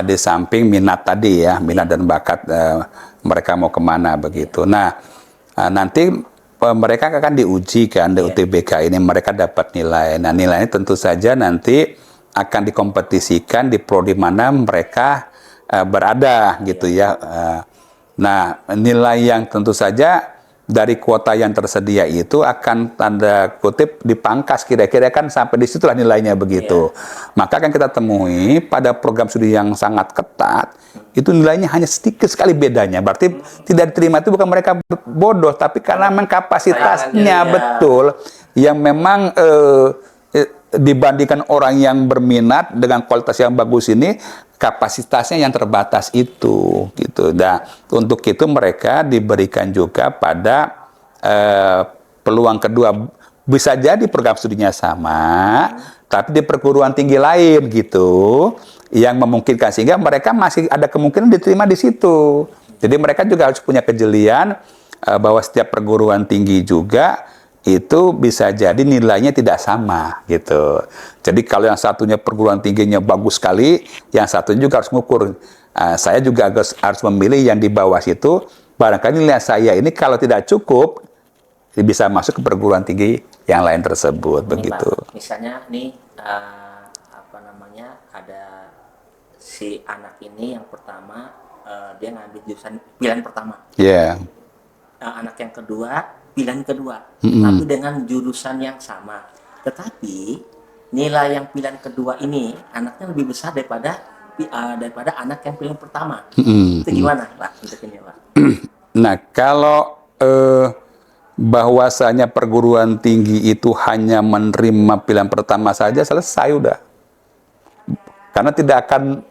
di samping minat tadi ya, minat dan bakat mereka mau kemana begitu. Nah, nanti mereka akan diuji kan di UTBK ini, mereka dapat nilai. Nah, nilainya tentu saja nanti akan dikompetisikan di prodi mana mereka berada gitu ya. Nah, nilai yang tentu saja dari kuota yang tersedia itu akan tanda kutip dipangkas, kira-kira kan sampai disitulah nilainya begitu. Maka akan kita temui pada program studi yang sangat ketat, itu nilainya hanya sedikit sekali bedanya. Berarti tidak diterima itu bukan mereka bodoh, tapi karena memang kapasitasnya betul, yang memang dibandingkan orang yang berminat dengan kualitas yang bagus ini, kapasitasnya yang terbatas itu gitu. Nah, untuk itu mereka diberikan juga pada peluang kedua, bisa jadi program studinya sama tapi di perguruan tinggi lain gitu, yang memungkinkan sehingga mereka masih ada kemungkinan diterima di situ. Jadi mereka juga harus punya kejelian bahwa setiap perguruan tinggi juga itu bisa jadi nilainya tidak sama gitu. Jadi kalau yang satunya perguruan tingginya bagus sekali, yang satunya juga harus mengukur. Saya juga harus memilih yang di bawah situ. Barangkali nilai saya ini kalau tidak cukup, bisa masuk ke perguruan tinggi yang lain tersebut, begitu. Pak, misalnya nih ada si anak ini yang pertama dia ngambil jurusan pilihan pertama. Anak yang kedua pilihan kedua, tapi dengan jurusan yang sama. Tetapi nilai yang pilihan kedua ini anaknya lebih besar daripada anak yang pilihan pertama. Itu gimana, Pak? Untuk ini, Pak? Nah, kalau bahwasanya perguruan tinggi itu hanya menerima pilihan pertama saja, selesai udah. Karena tidak akan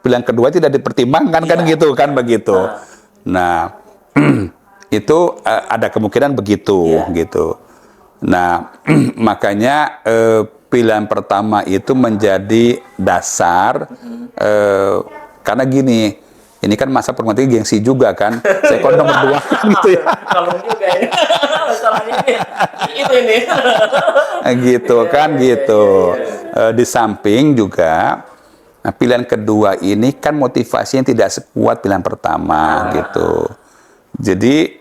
pilihan kedua tidak dipertimbangkan kan gitu kan begitu. Nah, itu ada kemungkinan begitu gitu. Nah, makanya pilihan pertama itu menjadi dasar karena gini, ini kan masa perguruan tinggi gengsi juga kan. Saya kok nomor 2 kan gitu ya. Kalau juga ya. Masalahnya ini. Gitu kan gitu. Di samping juga nah, pilihan kedua ini kan motivasinya tidak sekuat pilihan pertama gitu. Jadi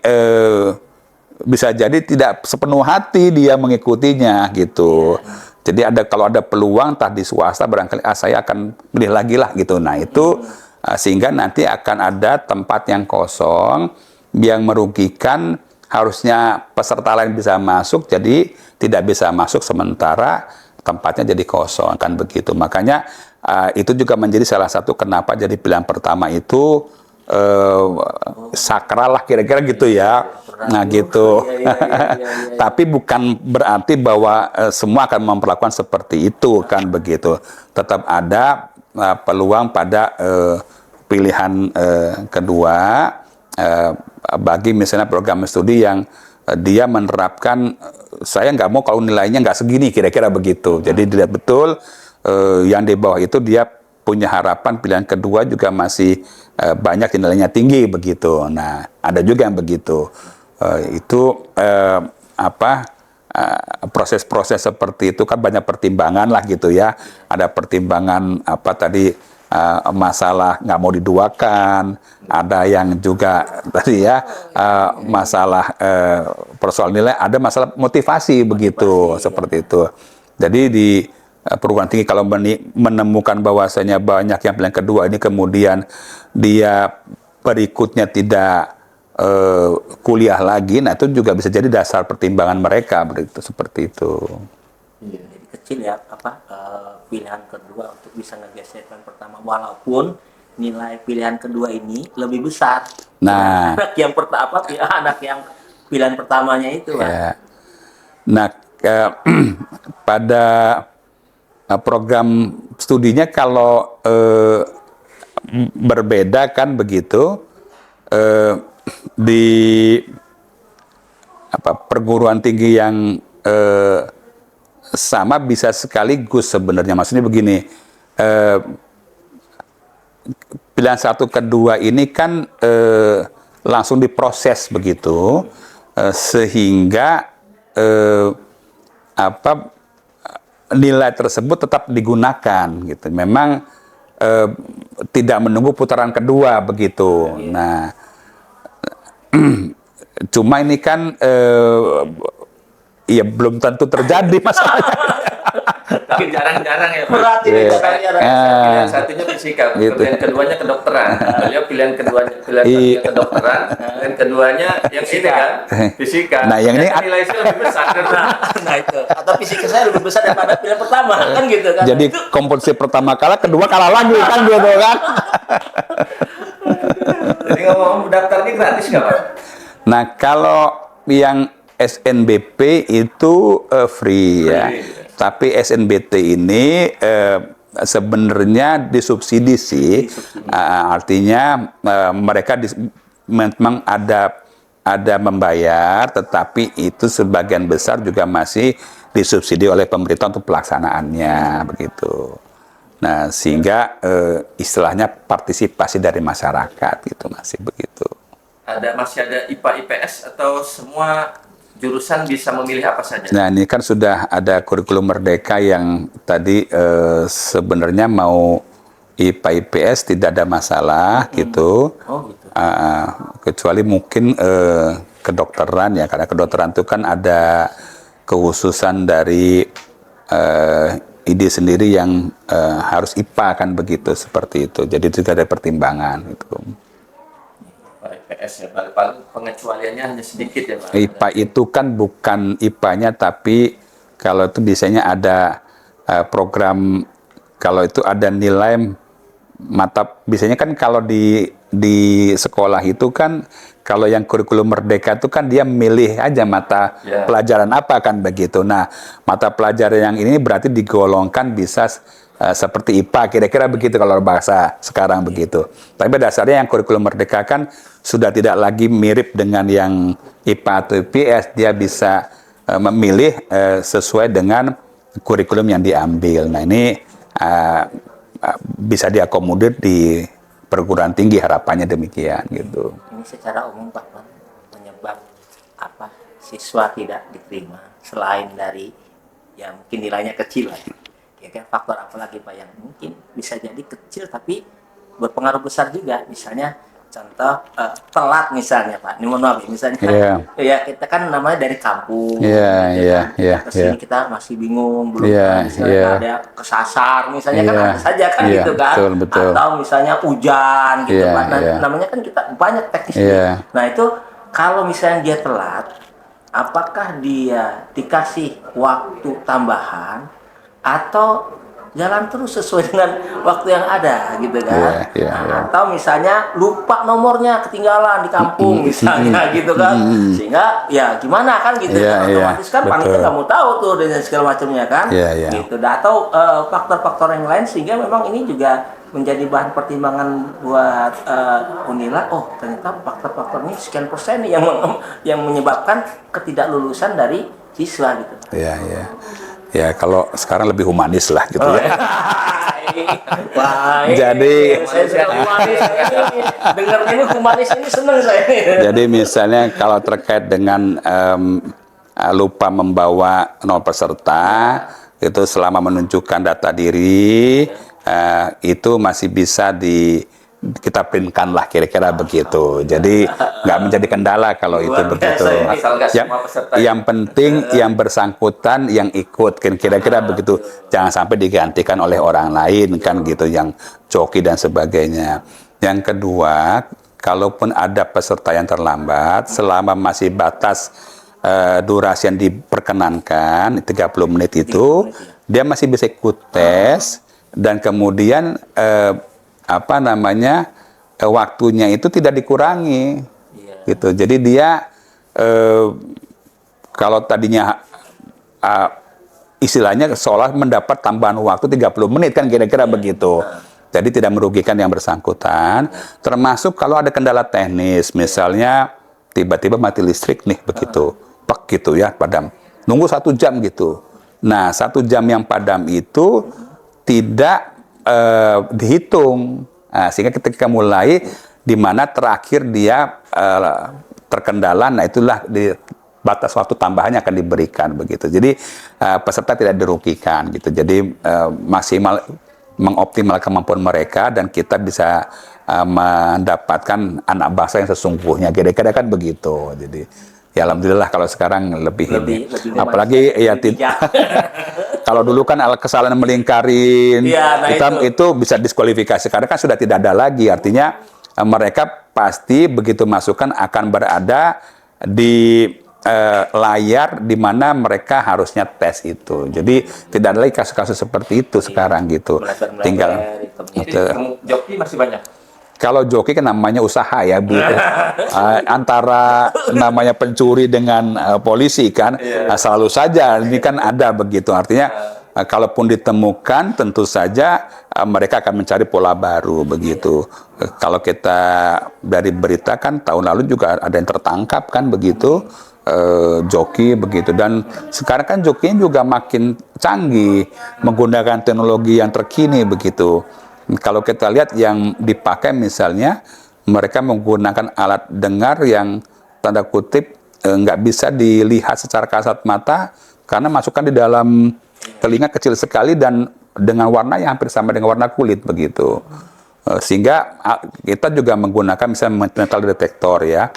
bisa jadi tidak sepenuh hati dia mengikutinya gitu. Jadi kalau ada peluang entah di swasta barangkali saya akan pilih lagi lah gitu. Nah itu sehingga nanti akan ada tempat yang kosong yang merugikan, harusnya peserta lain bisa masuk jadi tidak bisa masuk sementara tempatnya jadi kosong kan begitu. Makanya itu juga menjadi salah satu kenapa jadi pilihan pertama itu sakral lah kira-kira gitu ya. Nah gitu. Tapi bukan berarti bahwa semua akan memperlakukan seperti itu kan begitu. Tetap ada peluang pada pilihan kedua bagi misalnya program studi yang dia menerapkan saya nggak mau kalau nilainya nggak segini kira-kira begitu. Jadi dilihat betul yang di bawah itu dia punya harapan pilihan kedua juga masih banyak nilainya tinggi begitu. Nah ada juga yang begitu. Itu proses-proses seperti itu kan banyak pertimbangan lah gitu ya. Ada pertimbangan masalah nggak mau diduakan, ada yang juga tadi ya masalah persoalan nilai, ada masalah motivasi begitu seperti itu. Jadi di perguruan tinggi kalau menemukan bahwasanya banyak yang pilihan kedua ini kemudian dia berikutnya tidak kuliah lagi, nah itu juga bisa jadi dasar pertimbangan mereka begitu seperti itu. Jadi kecil ya pilihan kedua untuk bisa ngegeser pilihan pertama walaupun nilai pilihan kedua ini lebih besar. Nah, anak yang pilihan pertamanya itu Pak. Ya. Nah, pada program studinya kalau berbeda kan begitu di perguruan tinggi yang sama bisa sekaligus sebenarnya. Maksudnya begini, pilihan 1 kedua ini kan langsung diproses begitu, sehingga nilai tersebut tetap digunakan gitu. Memang tidak menunggu putaran kedua begitu. Nah, cuma ini kan ya belum tentu terjadi masalahnya. Tapi jarang-jarang ya Pak. Berat ini Pilihan satunya fisika, pilihan keduanya kedokteran. Beliau pilihan satunya kedokteran, pilihan keduanya yang ini kan fisika. Nah, yang ini nilai saya lebih besar. Nah itu. Atau fisika saya lebih besar daripada pilihan pertama kan gitu kan. Jadi komposisi pertama kalah, kedua kalah lagi kan gitu kan. Jadi ngomong daftar ini gratis nggak Pak? Nah, kalau yang SNBP itu free ya. Tapi SNBT ini sebenarnya disubsidi sih. Artinya mereka memang ada membayar, tetapi itu sebagian besar juga masih disubsidi oleh pemerintah untuk pelaksanaannya begitu. Nah, sehingga istilahnya partisipasi dari masyarakat gitu masih begitu. Masih ada IPA IPS atau semua jurusan bisa memilih apa saja? Nah, ini kan sudah ada kurikulum merdeka yang tadi sebenarnya mau IPA IPS tidak ada masalah gitu. Oh gitu. Kecuali mungkin kedokteran ya, karena kedokteran itu kan ada kekhususan dari ide sendiri yang harus IPA kan begitu, seperti itu. Jadi itu ada pertimbangan gitu. IPS ya, paling pengecualiannya hanya sedikit ya Pak. IPA itu kan bukan IPA-nya, tapi kalau itu biasanya ada program, kalau itu ada nilai mata, biasanya kan kalau di sekolah itu kan, kalau yang kurikulum merdeka itu kan dia milih aja mata pelajaran apa kan begitu. Nah, mata pelajaran yang ini berarti digolongkan bisa seperti IPA, kira-kira begitu kalau bahasa sekarang begitu. Tapi dasarnya yang kurikulum merdeka kan sudah tidak lagi mirip dengan yang IPA atau IPS, dia bisa memilih sesuai dengan kurikulum yang diambil. Nah ini bisa diakomodir di perguruan tinggi, harapannya demikian gitu. Ini secara umum Pak, penyebab apa siswa tidak diterima selain dari ya mungkin nilainya kecil lah. Kira-kira faktor apa lagi Pak yang mungkin bisa jadi kecil tapi berpengaruh besar juga, misalnya contoh telat misalnya Pak, ini mohon maaf misalnya ya kita kan namanya dari kampung, kesini kita masih bingung belum misalnya ada kesasar misalnya kan ada saja kan gitu kan, betul. Atau misalnya hujan gitu Pak, namanya kan kita banyak teknisnya. Nah itu kalau misalnya dia telat, apakah dia dikasih waktu tambahan atau jalan terus sesuai dengan waktu yang ada gitu kan, atau misalnya lupa nomornya ketinggalan di kampung misalnya gitu kan, sehingga ya gimana kan gitu, otomatis kan panitia nggak mau tahu tuh dan segala macamnya kan, gitu. Atau faktor-faktor yang lain sehingga memang ini juga menjadi bahan pertimbangan buat Unila. Oh ternyata faktor-faktor ini sekian persen nih yang menyebabkan ketidaklulusan dari siswa gitu. Ya kalau sekarang lebih humanis lah gitu ya. Wah, jadi saya humanis ini dengar ini humanis ini seneng saya. Jadi misalnya kalau terkait dengan lupa membawa nomor peserta itu selama menunjukkan data diri itu masih bisa kita printkan lah kira-kira begitu. Jadi nggak menjadi kendala kalau itu begitu. Yang penting yang bersangkutan yang ikut kira-kira begitu. Jangan sampai digantikan oleh orang lain kan gitu, yang joki dan sebagainya. Yang kedua, kalaupun ada peserta yang terlambat, selama masih batas durasi yang diperkenankan 30 menit itu, dia masih bisa ikut tes dan kemudian waktunya itu tidak dikurangi gitu. Jadi dia kalau tadinya istilahnya seolah mendapat tambahan waktu 30 menit kan kira-kira begitu. Jadi tidak merugikan yang bersangkutan, termasuk kalau ada kendala teknis, misalnya tiba-tiba mati listrik nih begitu, pak gitu ya, padam. Nunggu 1 jam gitu. Nah 1 jam yang padam itu tidak dihitung, sehingga ketika mulai di mana terakhir dia terkendala, nah itulah batas waktu tambahannya akan diberikan begitu. Jadi peserta tidak dirugikan gitu. Jadi maksimal mengoptimalkan kemampuan mereka dan kita bisa mendapatkan anak bangsa yang sesungguhnya. Kira-kira kan begitu. Jadi ya alhamdulillah kalau sekarang lebih apalagi ya kalau dulu kan kesalahan melingkarin itu bisa diskualifikasi karena kan sudah tidak ada lagi, artinya mereka pasti begitu masukan akan berada di layar di mana mereka harusnya tes itu. Jadi tidak ada lagi kasus-kasus seperti itu sekarang gitu. Tinggal joki masih banyak. Kalau joki kan namanya usaha ya, Bu. Antara namanya pencuri dengan polisi kan, selalu saja ini kan ada begitu. Artinya kalaupun ditemukan tentu saja mereka akan mencari pola baru begitu. Kalau kita dari berita kan tahun lalu juga ada yang tertangkap kan begitu, joki begitu. Dan sekarang kan jokinya juga makin canggih menggunakan teknologi yang terkini begitu. Kalau kita lihat yang dipakai misalnya mereka menggunakan alat dengar yang tanda kutip nggak bisa dilihat secara kasat mata karena masukkan di dalam telinga kecil sekali dan dengan warna yang hampir sama dengan warna kulit begitu. Sehingga kita juga menggunakan misalnya metal detector ya.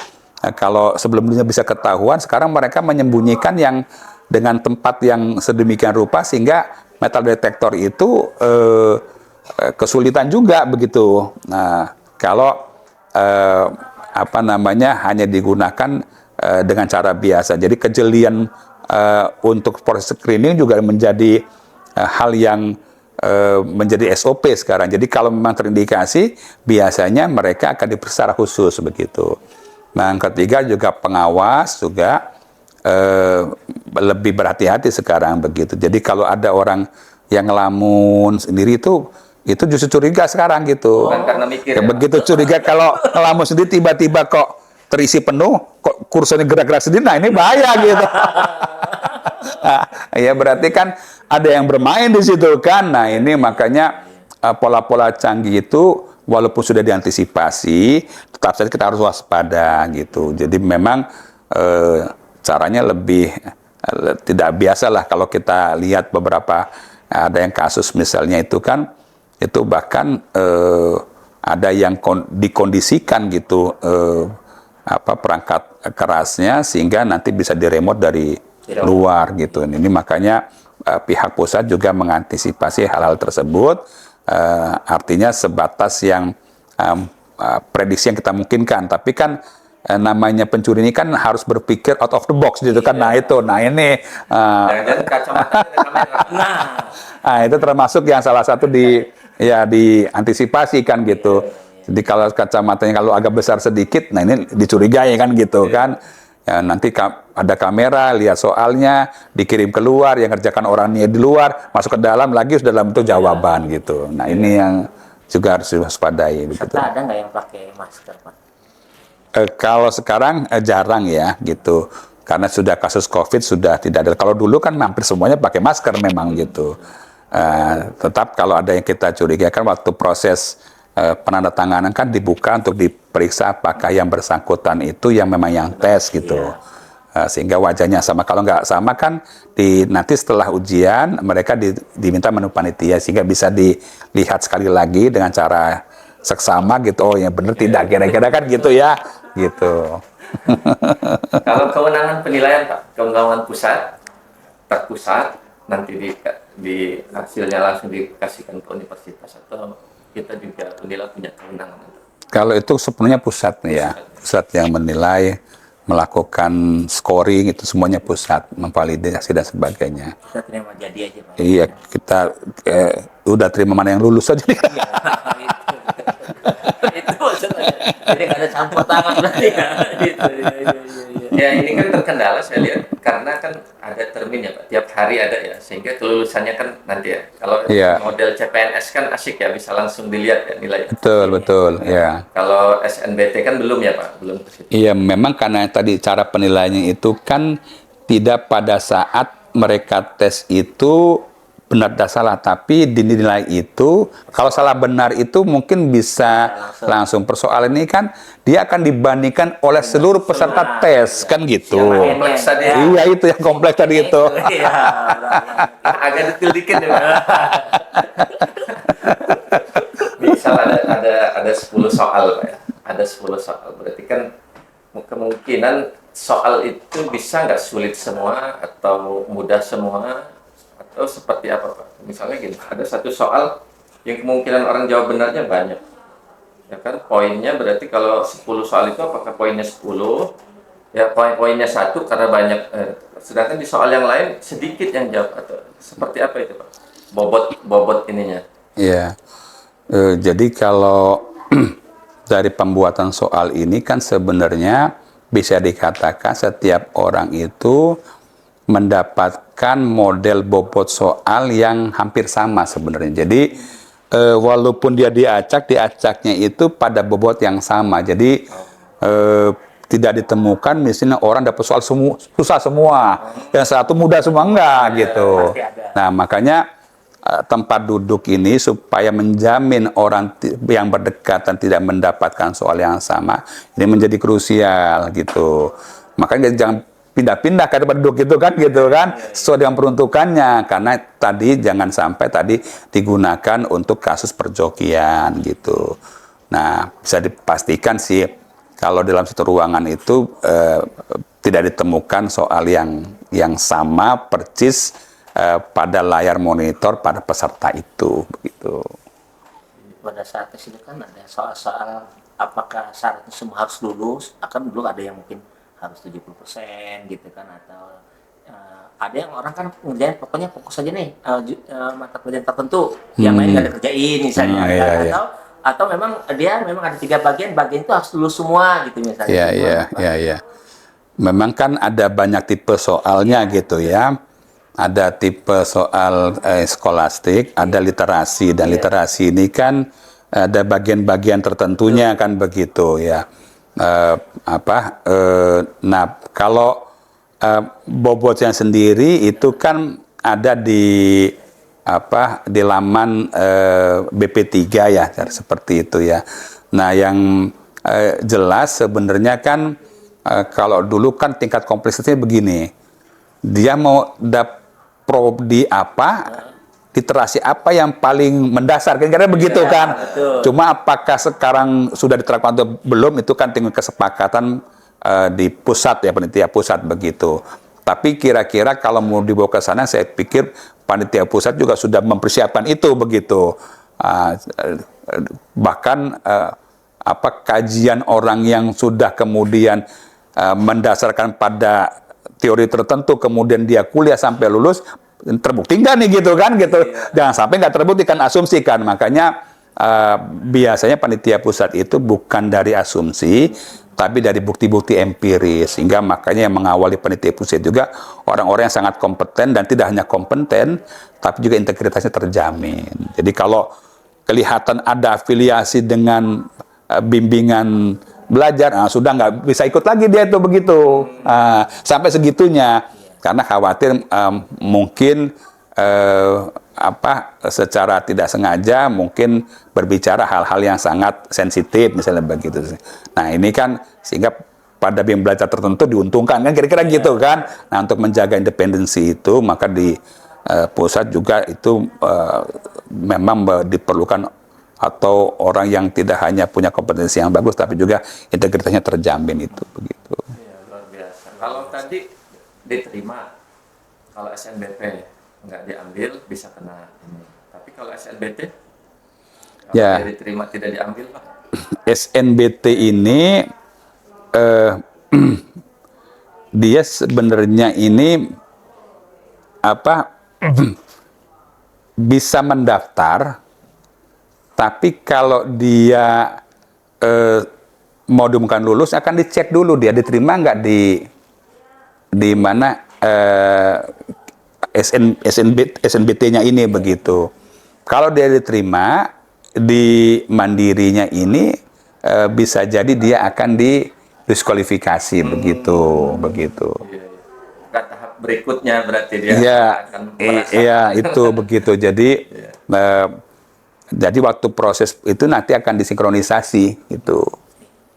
Kalau sebelumnya bisa ketahuan, sekarang mereka menyembunyikan yang dengan tempat yang sedemikian rupa sehingga metal detector itu kesulitan juga begitu. Nah, kalau hanya digunakan dengan cara biasa. Jadi kejelian untuk proses screening juga menjadi hal yang menjadi SOP sekarang. Jadi kalau memang terindikasi, biasanya mereka akan diperiksa secara khusus begitu. Nah, yang ketiga juga pengawas juga lebih berhati-hati sekarang begitu. Jadi kalau ada orang yang ngelamun sendiri itu justru curiga sekarang gitu. Bukan karena mikir ya, begitu curiga kalau ngelamun sendiri tiba-tiba kok terisi penuh, kok kursinya gerak-gerak sendiri, nah ini bahaya gitu. Ya berarti kan ada yang bermain di situ kan. Nah ini makanya pola-pola canggih itu walaupun sudah diantisipasi, tetap saja kita harus waspada gitu. Jadi memang caranya lebih tidak biasa lah kalau kita lihat beberapa ada yang kasus misalnya itu kan itu bahkan ada yang dikondisikan gitu perangkat kerasnya sehingga nanti bisa diremote dari luar gitu. Ini makanya pihak pusat juga mengantisipasi hal-hal tersebut. Artinya sebatas yang prediksi yang kita mungkinkan, tapi kan namanya pencuri ini kan harus berpikir out of the box gitu kan. Nah ini Jangan-jangan kacamata ada kamera. nah itu termasuk yang salah satu diantisipasi kan gitu. Jadi kalau kacamatanya kalau agak besar sedikit, nah ini dicurigai kan gitu kan. Ya, nanti ada kamera, lihat soalnya, dikirim keluar, yang ngerjakan orangnya di luar, masuk ke dalam lagi sudah dalam bentuk jawaban gitu. Nah ini yang juga harus diwaspadai. Serta ada nggak yang pakai masker, Pak? Kalau sekarang jarang ya gitu, karena sudah kasus COVID sudah tidak ada. Kalau dulu kan hampir semuanya pakai masker memang gitu. Tetap kalau ada yang kita curigakan waktu proses penandatanganan kan dibuka untuk diperiksa apakah yang bersangkutan itu yang memang yang tes gitu. Sehingga wajahnya sama. Kalau nggak sama kan nanti setelah ujian mereka diminta menu panitia sehingga bisa dilihat sekali lagi dengan cara seksama gitu. Oh ya benar tidak kira-kira kan gitu ya gitu. Kalau kewenangan penilaian Pak, kewenangan pusat, terpusat nanti di hasilnya langsung dikasihkan ke universitas atau kita juga penilai punya kewenangan. Kalau itu sepenuhnya pusat nih ya, pusat yang menilai, melakukan scoring itu semuanya pusat, memvalidasi dan sebagainya. Kita terima jadi aja, Pak. Iya, kita udah terima mana yang lulus aja. Itu maksudnya. Jadi nggak ada campur tangan berarti ya. Gitu, Ya ini kan terkendala saya lihat karena kan ada termin ya Pak, tiap hari ada ya, sehingga kelulusannya kan nanti ya. Kalau model CPNS kan asik ya, bisa langsung dilihat ya nilai. Betul, ya. Kalau SNBT kan belum ya Pak, belum ke situ. Iya, memang karena tadi cara penilaiannya itu kan tidak pada saat mereka tes itu benar dan salah, tapi dinilai itu kalau salah benar itu mungkin bisa langsung. Persoalan ini kan dia akan dibandingkan oleh seluruh peserta tes kan gitu. Kompleks tadi. Iya itu yang kompleks tadi itu. Agak detail dikit ya Pak. Misal ada 10 soal Pak ya. Ada 10 soal, berarti kan kemungkinan soal itu bisa nggak sulit semua atau mudah semua atau seperti apa Pak? Misalnya gini, ada satu soal yang kemungkinan orang jawab benarnya banyak. Ya kan, poinnya berarti kalau 10 soal itu apakah poinnya 10? Ya poinnya 1 karena banyak. Sedangkan di soal yang lain sedikit yang jawab atau seperti apa itu Pak? Bobot ininya. Iya. Jadi kalau dari pembuatan soal ini kan sebenarnya bisa dikatakan setiap orang itu mendapatkan model bobot soal yang hampir sama sebenarnya. Jadi walaupun dia diacaknya itu pada bobot yang sama. Jadi tidak ditemukan misalnya orang dapat soal susah semua, yang satu mudah semua enggak gitu. Nah makanya tempat duduk ini supaya menjamin orang yang berdekatan tidak mendapatkan soal yang sama ini menjadi krusial gitu. Makanya jangan pindah-pindah ke tempat duduk gitu kan sesuai dengan peruntukannya, karena tadi jangan sampai tadi digunakan untuk kasus perjokian gitu. Nah bisa dipastikan sih kalau dalam satu ruangan itu tidak ditemukan soal yang sama persis pada layar monitor pada peserta itu begitu. Pada saat tes itu kan ada soal-soal apakah syaratnya semua harus lulus, akan dulu ada yang mungkin harus 70% gitu kan, atau ada yang orang kan ngerjain pokoknya fokus aja nih mata pelajaran tertentu, yang lain nggak ada kerjain misalnya, atau memang dia memang ada 3 bagian itu harus lulus semua gitu misalnya. Iya. Memang kan ada banyak tipe soalnya gitu ya. Ada tipe soal skolastik, ada literasi, dan literasi ini kan ada bagian-bagian tertentunya kan begitu ya. Nah kalau bobotnya sendiri itu kan ada di di laman BP3 ya, seperti itu ya. Nah, yang jelas sebenarnya kan kalau dulu kan tingkat kompleksitasnya begini. Dia mau prodi apa, literasi apa yang paling mendasar, kira-kira begitu kan. Betul. Cuma apakah sekarang sudah diterapkan atau belum, itu kan tinggal kesepakatan di pusat ya, panitia pusat begitu. Tapi kira-kira kalau mau dibawa ke sana, saya pikir panitia pusat juga sudah mempersiapkan itu begitu. Bahkan kajian orang yang sudah kemudian mendasarkan pada teori tertentu, kemudian dia kuliah sampai lulus, terbukti nggak nih gitu kan gitu. Jangan sampai nggak terbukti, kan asumsi kan. Makanya biasanya panitia pusat itu bukan dari asumsi, tapi dari bukti-bukti empiris. Sehingga makanya yang mengawali panitia pusat juga orang-orang yang sangat kompeten, dan tidak hanya kompeten, tapi juga integritasnya terjamin. Jadi kalau kelihatan ada afiliasi dengan bimbingan belajar, sudah nggak bisa ikut lagi dia itu begitu. Sampai segitunya, karena khawatir mungkin secara tidak sengaja mungkin berbicara hal-hal yang sangat sensitif misalnya begitu. Nah, ini kan sehingga pada bimbingan belajar tertentu diuntungkan kan, kira-kira gitu kan. Nah, untuk menjaga independensi itu, maka di pusat juga itu memang diperlukan, atau orang yang tidak hanya punya kompetensi yang bagus tapi juga integritasnya terjamin itu begitu. Iya, luar biasa. Kalau tadi diterima, kalau SNBP nggak diambil bisa kena ini. Tapi kalau SNBT, kalau Ya. dia diterima tidak diambil, Pak. SNBT ini dia sebenarnya ini bisa mendaftar, tapi kalau dia mau diumumkan lulus, akan dicek dulu dia diterima nggak di mana SNBT-nya ini begitu. Kalau dia diterima di mandirinya ini, bisa jadi dia akan didiskualifikasi begitu. Nggak tahap berikutnya berarti dia Iya, akan merasa. iya itu begitu. Jadi waktu proses itu nanti akan disinkronisasi itu.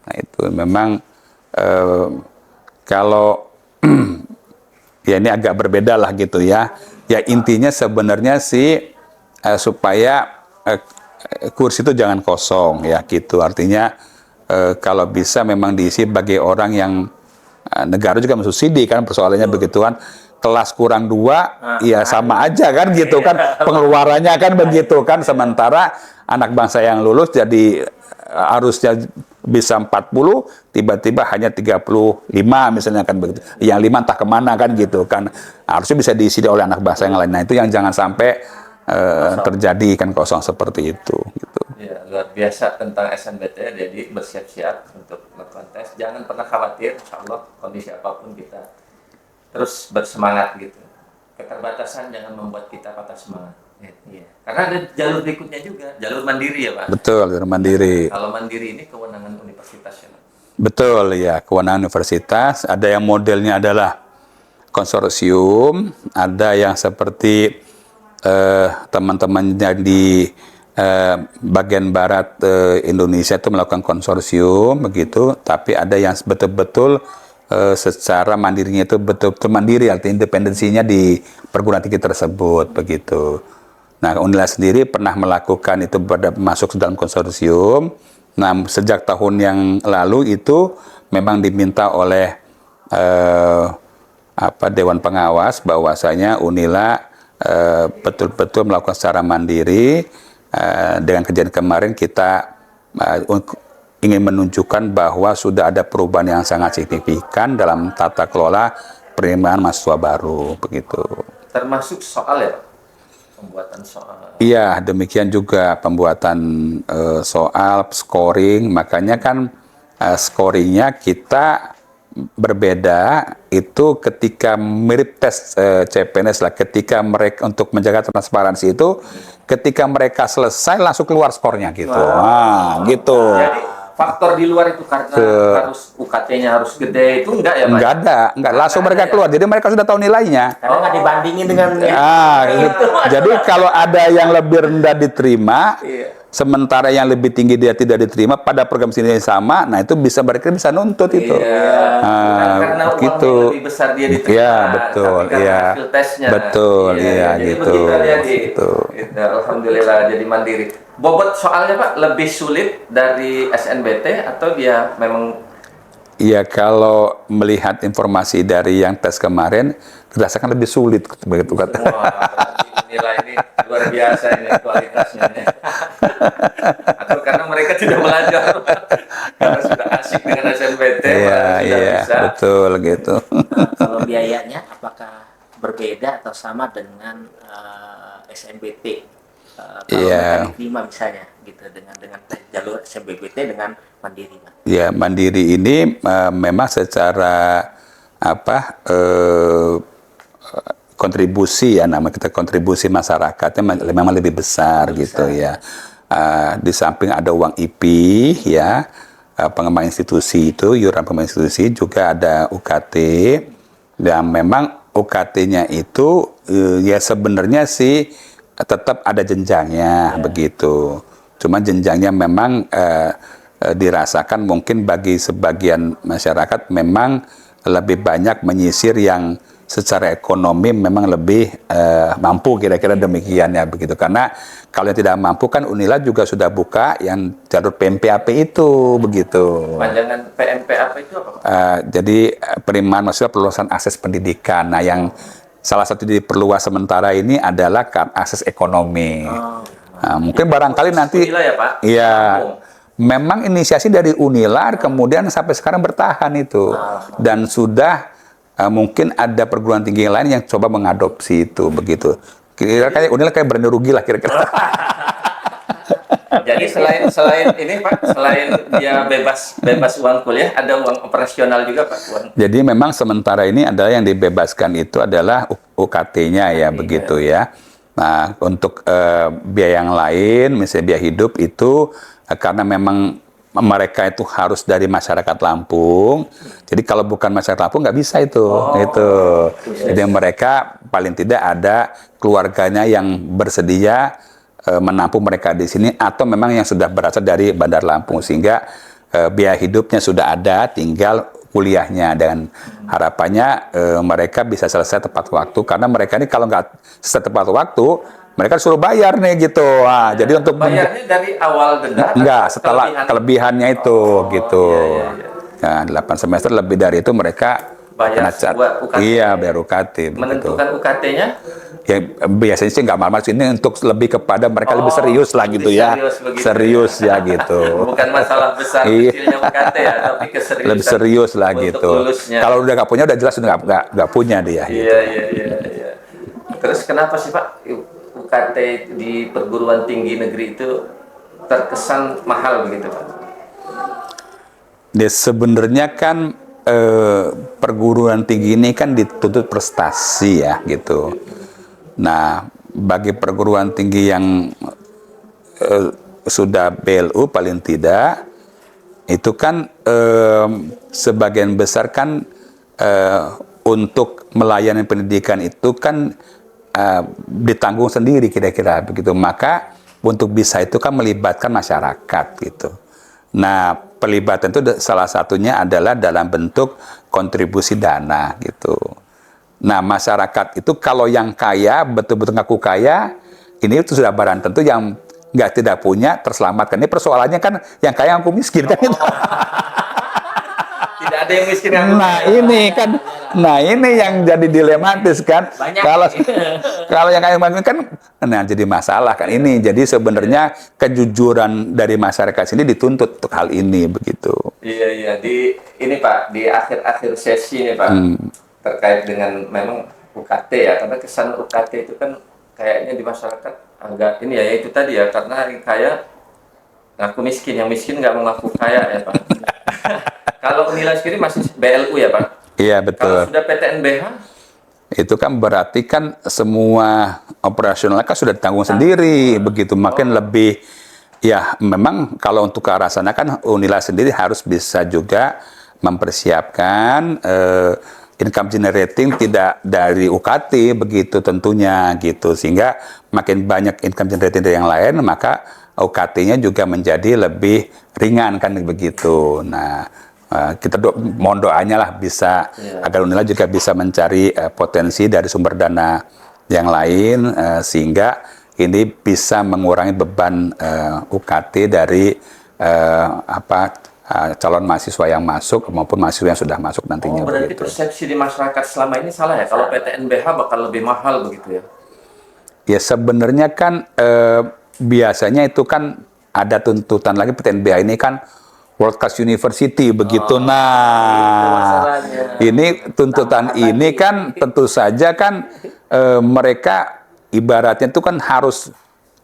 Nah, itu memang kalau ya ini agak berbeda lah gitu ya. Ya intinya sebenarnya sih supaya kursi itu jangan kosong ya gitu. Artinya kalau bisa memang diisi bagi orang yang negara juga mensubsidi kan, persoalannya begituan. Kelas kurang 2 ya sama aja kan gitu kan, pengeluarannya kan begitu kan. Sementara anak bangsa yang lulus jadi harusnya bisa 40, tiba-tiba hanya 35 misalnya kan begitu. Yang 5 entah kemana kan gitu kan. Harusnya bisa diisi oleh anak bangsa yang lain. Nah, itu yang jangan sampai terjadi kan, kosong seperti itu gitu. Ya, luar biasa tentang SNBT. Jadi bersiap-siap untuk melakukan tes. Jangan pernah khawatir, insya Allah kondisi apapun kita terus bersemangat gitu. Keterbatasan jangan membuat kita patah semangat. Iya. Karena ada jalur berikutnya juga, jalur mandiri ya Pak. Betul, jalur mandiri. Kalau mandiri ini kewenangan universitas ya Pak. Betul ya, kewenangan universitas. Ada yang modelnya adalah konsorsium, ada yang seperti teman-temannya di bagian barat Indonesia itu melakukan konsorsium begitu, tapi ada yang betul-betul secara mandirinya itu betul-betul mandiri, artinya independensinya di perguruan tinggi tersebut begitu. Nah, Unila sendiri pernah melakukan itu pada masuk dalam konsorsium. Nah, sejak tahun yang lalu itu memang diminta oleh Dewan Pengawas bahwasanya Unila betul-betul melakukan secara mandiri. Dengan kejadian kemarin kita ingin menunjukkan bahwa sudah ada perubahan yang sangat signifikan dalam tata kelola penerimaan mahasiswa baru begitu. Termasuk soal ya Pak? Pembuatan soal. Iya, demikian juga pembuatan soal, scoring. Makanya kan scoringnya kita berbeda itu ketika mirip tes CPNS lah. Ketika mereka untuk menjaga transparansi itu, ketika mereka selesai langsung keluar skornya gitu. Nah, gitu. Jadi faktor di luar itu karena harus UKT-nya harus gede itu enggak ya Pak? Enggak langsung mereka keluar. Jadi mereka sudah tahu nilainya. Karena nggak dibandingin dengan Jadi kalau ada yang lebih rendah diterima, Iya. sementara yang lebih tinggi dia tidak diterima pada program sini yang sama, nah itu bisa mereka bisa nuntut itu. Iya. Bukan karena uangnya gitu. lebih besar dia diterima. Iya, betul. Tapi karena Iya. hasil tesnya. Betul, iya, jadi gitu. begitu adik-adik. Gitu. Gitu, alhamdulillah jadi mandiri. Bobot soalnya Pak lebih sulit dari SNBT atau dia memang Iya, kalau melihat informasi dari yang tes kemarin, dirasakan lebih sulit begitu kata. wah, nilai ini luar biasa ini kualitasnya nih. Atau karena mereka tidak belajar karena sudah asik dengan SNBT Iya, sudah iya, bisa. betul gitu. kalau biayanya apakah berbeda atau sama dengan SNBT? Kalau Iya. mereka diterima misalnya gitu dengan jalur SNBT dengan mandiri, Pak. Ya, mandiri ini memang secara apa kontribusi ya, nama kita kontribusi masyarakatnya memang lebih besar gitu ya. Di samping ada uang IP ya, pengembangan institusi itu, iuran pengembangan institusi, juga ada UKT. Dan memang UKT-nya itu ya sebenarnya sih tetap ada jenjangnya begitu. Cuma jenjangnya memang dirasakan mungkin bagi sebagian masyarakat memang lebih banyak menyisir yang secara ekonomi memang lebih mampu, kira-kira demikian ya begitu. Karena kalau yang tidak mampu kan Unila juga sudah buka yang jalur PMPAP itu begitu. Panjangan PMPAP itu apa Pak? Jadi penerimaan maksudnya perluasan akses pendidikan. Nah, yang salah satu diperluas sementara ini adalah akses ekonomi. Nah, mungkin barangkali nanti Unila ya Pak? iya. Kampung. Memang inisiasi dari Unilar kemudian sampai sekarang bertahan itu. Dan sudah mungkin ada perguruan tinggi yang lain yang coba mengadopsi itu begitu. Kira-kira kayak Unilar kayak berani rugi lah kira-kira. Jadi selain ini Pak, selain dia bebas uang kuliah, ada uang operasional juga Pak? Jadi memang sementara ini adalah yang dibebaskan itu adalah UKT-nya ya begitu ya. Nah, untuk biaya yang lain, misalnya biaya hidup itu karena memang mereka itu harus dari masyarakat Lampung. Jadi kalau bukan masyarakat Lampung nggak bisa itu. Itu. Jadi mereka paling tidak ada keluarganya yang bersedia menampung mereka di sini atau memang yang sudah berasal dari Bandar Lampung sehingga biaya hidupnya sudah ada, tinggal kuliahnya dan harapannya mereka bisa selesai tepat waktu karena mereka ini kalau nggak selesai tepat waktu mereka suruh bayar nih gitu. Nah, jadi untuk bayarnya dari awal denda? Enggak, setelah kelebihannya itu gitu. Iya. Nah, 8 semester lebih dari itu mereka Bayar kena buat UKT. Iya, bayar UKT. Menentukan UKT-nya? Ya, biasanya sih nggak mahal, ini untuk lebih kepada mereka lebih serius lah gitu ya. Serius ya gitu. Bukan masalah besar kecilnya UKT ya, tapi keseriusan. Lebih serius lah untuk gitu. lulusnya. Kalau udah nggak punya, udah jelas udah nggak punya dia. Gitu. Iya. Terus kenapa sih Pak UKT di perguruan tinggi negeri itu terkesan mahal begitu Pak? Dia sebenarnya kan perguruan tinggi ini kan dituntut prestasi ya gitu. Nah, bagi perguruan tinggi yang sudah BLU paling tidak itu kan sebagian besar kan untuk melayani pendidikan itu kan ditanggung sendiri kira-kira begitu. Maka untuk bisa itu kan melibatkan masyarakat gitu. Nah, pelibatan itu salah satunya adalah dalam bentuk kontribusi dana gitu. Nah, masyarakat itu kalau yang kaya, betul-betul ngaku kaya, ini itu sudah barang tentu yang nggak tidak punya terselamatkan. Ini persoalannya kan yang kaya ngaku miskin kan itu. Tidak ada yang miskin yang Nah ini yang jadi dilematis kan. Banyak. Kalau yang kaya miskin kan, nah jadi masalah kan ini. Jadi sebenarnya kejujuran dari masyarakat sini dituntut untuk hal ini begitu. Iya. Ini Pak, di akhir-akhir sesi ini Pak, terkait dengan memang UKT ya, karena kesan UKT itu kan kayaknya di masyarakat agak ini ya, itu tadi ya, karena yang kaya ngaku miskin, yang miskin nggak mau ngaku kaya ya Pak. Kalau Unila sendiri masih BLU ya Pak? Iya betul. Kalau sudah PTNBH? Itu kan berarti kan semua operasionalnya kan sudah ditanggung sendiri begitu, makin lebih Ya, memang kalau untuk ke arah sana kan Unila sendiri harus bisa juga mempersiapkan income generating tidak dari UKT begitu tentunya gitu, sehingga makin banyak income generating dari yang lain maka UKT-nya juga menjadi lebih ringan kan begitu. Nah, kita mohon doanya lah bisa agar Unila juga bisa mencari potensi dari sumber dana yang lain sehingga ini bisa mengurangi beban UKT dari calon mahasiswa yang masuk maupun mahasiswa yang sudah masuk nantinya. Berarti begitu. persepsi di masyarakat selama ini salah ya, kalau PTNBH bakal lebih mahal begitu ya? Ya sebenarnya kan biasanya itu kan ada tuntutan lagi PTNBH ini kan World Class University begitu. Nah, ini tuntutan ini kan tentu saja kan mereka ibaratnya itu kan harus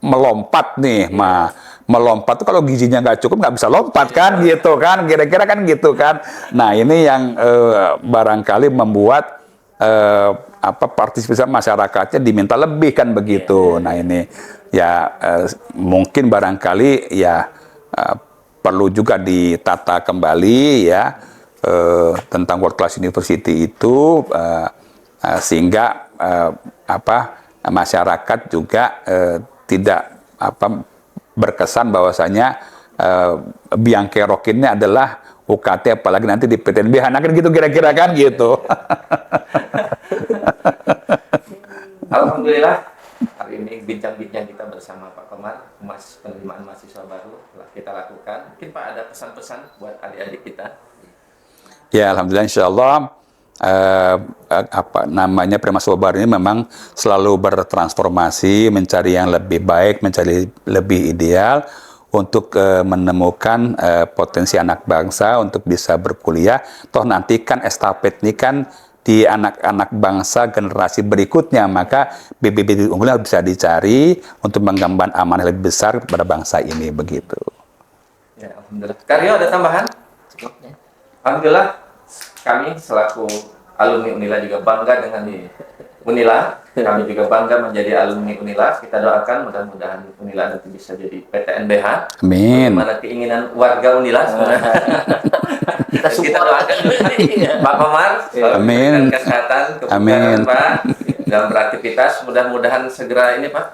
melompat nih, melompat tuh kalau gizinya nggak cukup nggak bisa lompat kan, gitu kan, kira-kira kan gitu kan. Nah ini yang barangkali membuat partisipasi masyarakatnya diminta lebih kan begitu. Nah ini ya mungkin barangkali ya perlu juga ditata kembali ya tentang World Class University itu sehingga masyarakat juga tidak berkesan bahwasanya biang kerok ini adalah UKT apalagi nanti di PTNBH, nah kan gitu kira-kira kan gitu. Alhamdulillah hari ini bincang-bincang kita bersama Pak Komar, penerimaan mahasiswa baru telah kita lakukan. Mungkin Pak ada pesan-pesan buat adik-adik kita? Ya alhamdulillah insyaallah mahasiswa baru ini memang selalu bertransformasi, mencari yang lebih baik, mencari lebih ideal untuk menemukan potensi anak bangsa untuk bisa berkuliah. Toh nanti kan estafet ini kan di anak-anak bangsa generasi berikutnya, maka bibit-bibit unggul bisa dicari untuk menggemban amanah lebih besar kepada bangsa ini begitu. Ya, alhamdulillah. Karyo ada tambahan? Alhamdulillah. Kami selaku alumni Unila juga bangga dengan Unila. Kami juga bangga menjadi alumni Unila. Kita doakan mudah-mudahan Unila nanti bisa jadi PTNBH. Amin. Bagaimana keinginan warga Unila. Kita doakan Pak Komar. Amin. Kesehatan, kebugaran Pak. Dalam beraktivitas. Mudah-mudahan segera ini Pak.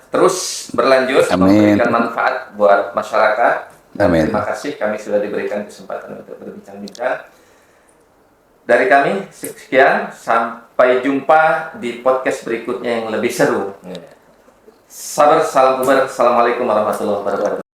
Terus berlanjut. Amin. Memberikan manfaat buat masyarakat. Amin. Terima kasih kami sudah diberikan kesempatan untuk berbincang-bincang. Dari kami sekian, sampai jumpa di podcast berikutnya yang lebih seru. Sabar, salam Uber, assalamualaikum warahmatullahi wabarakatuh.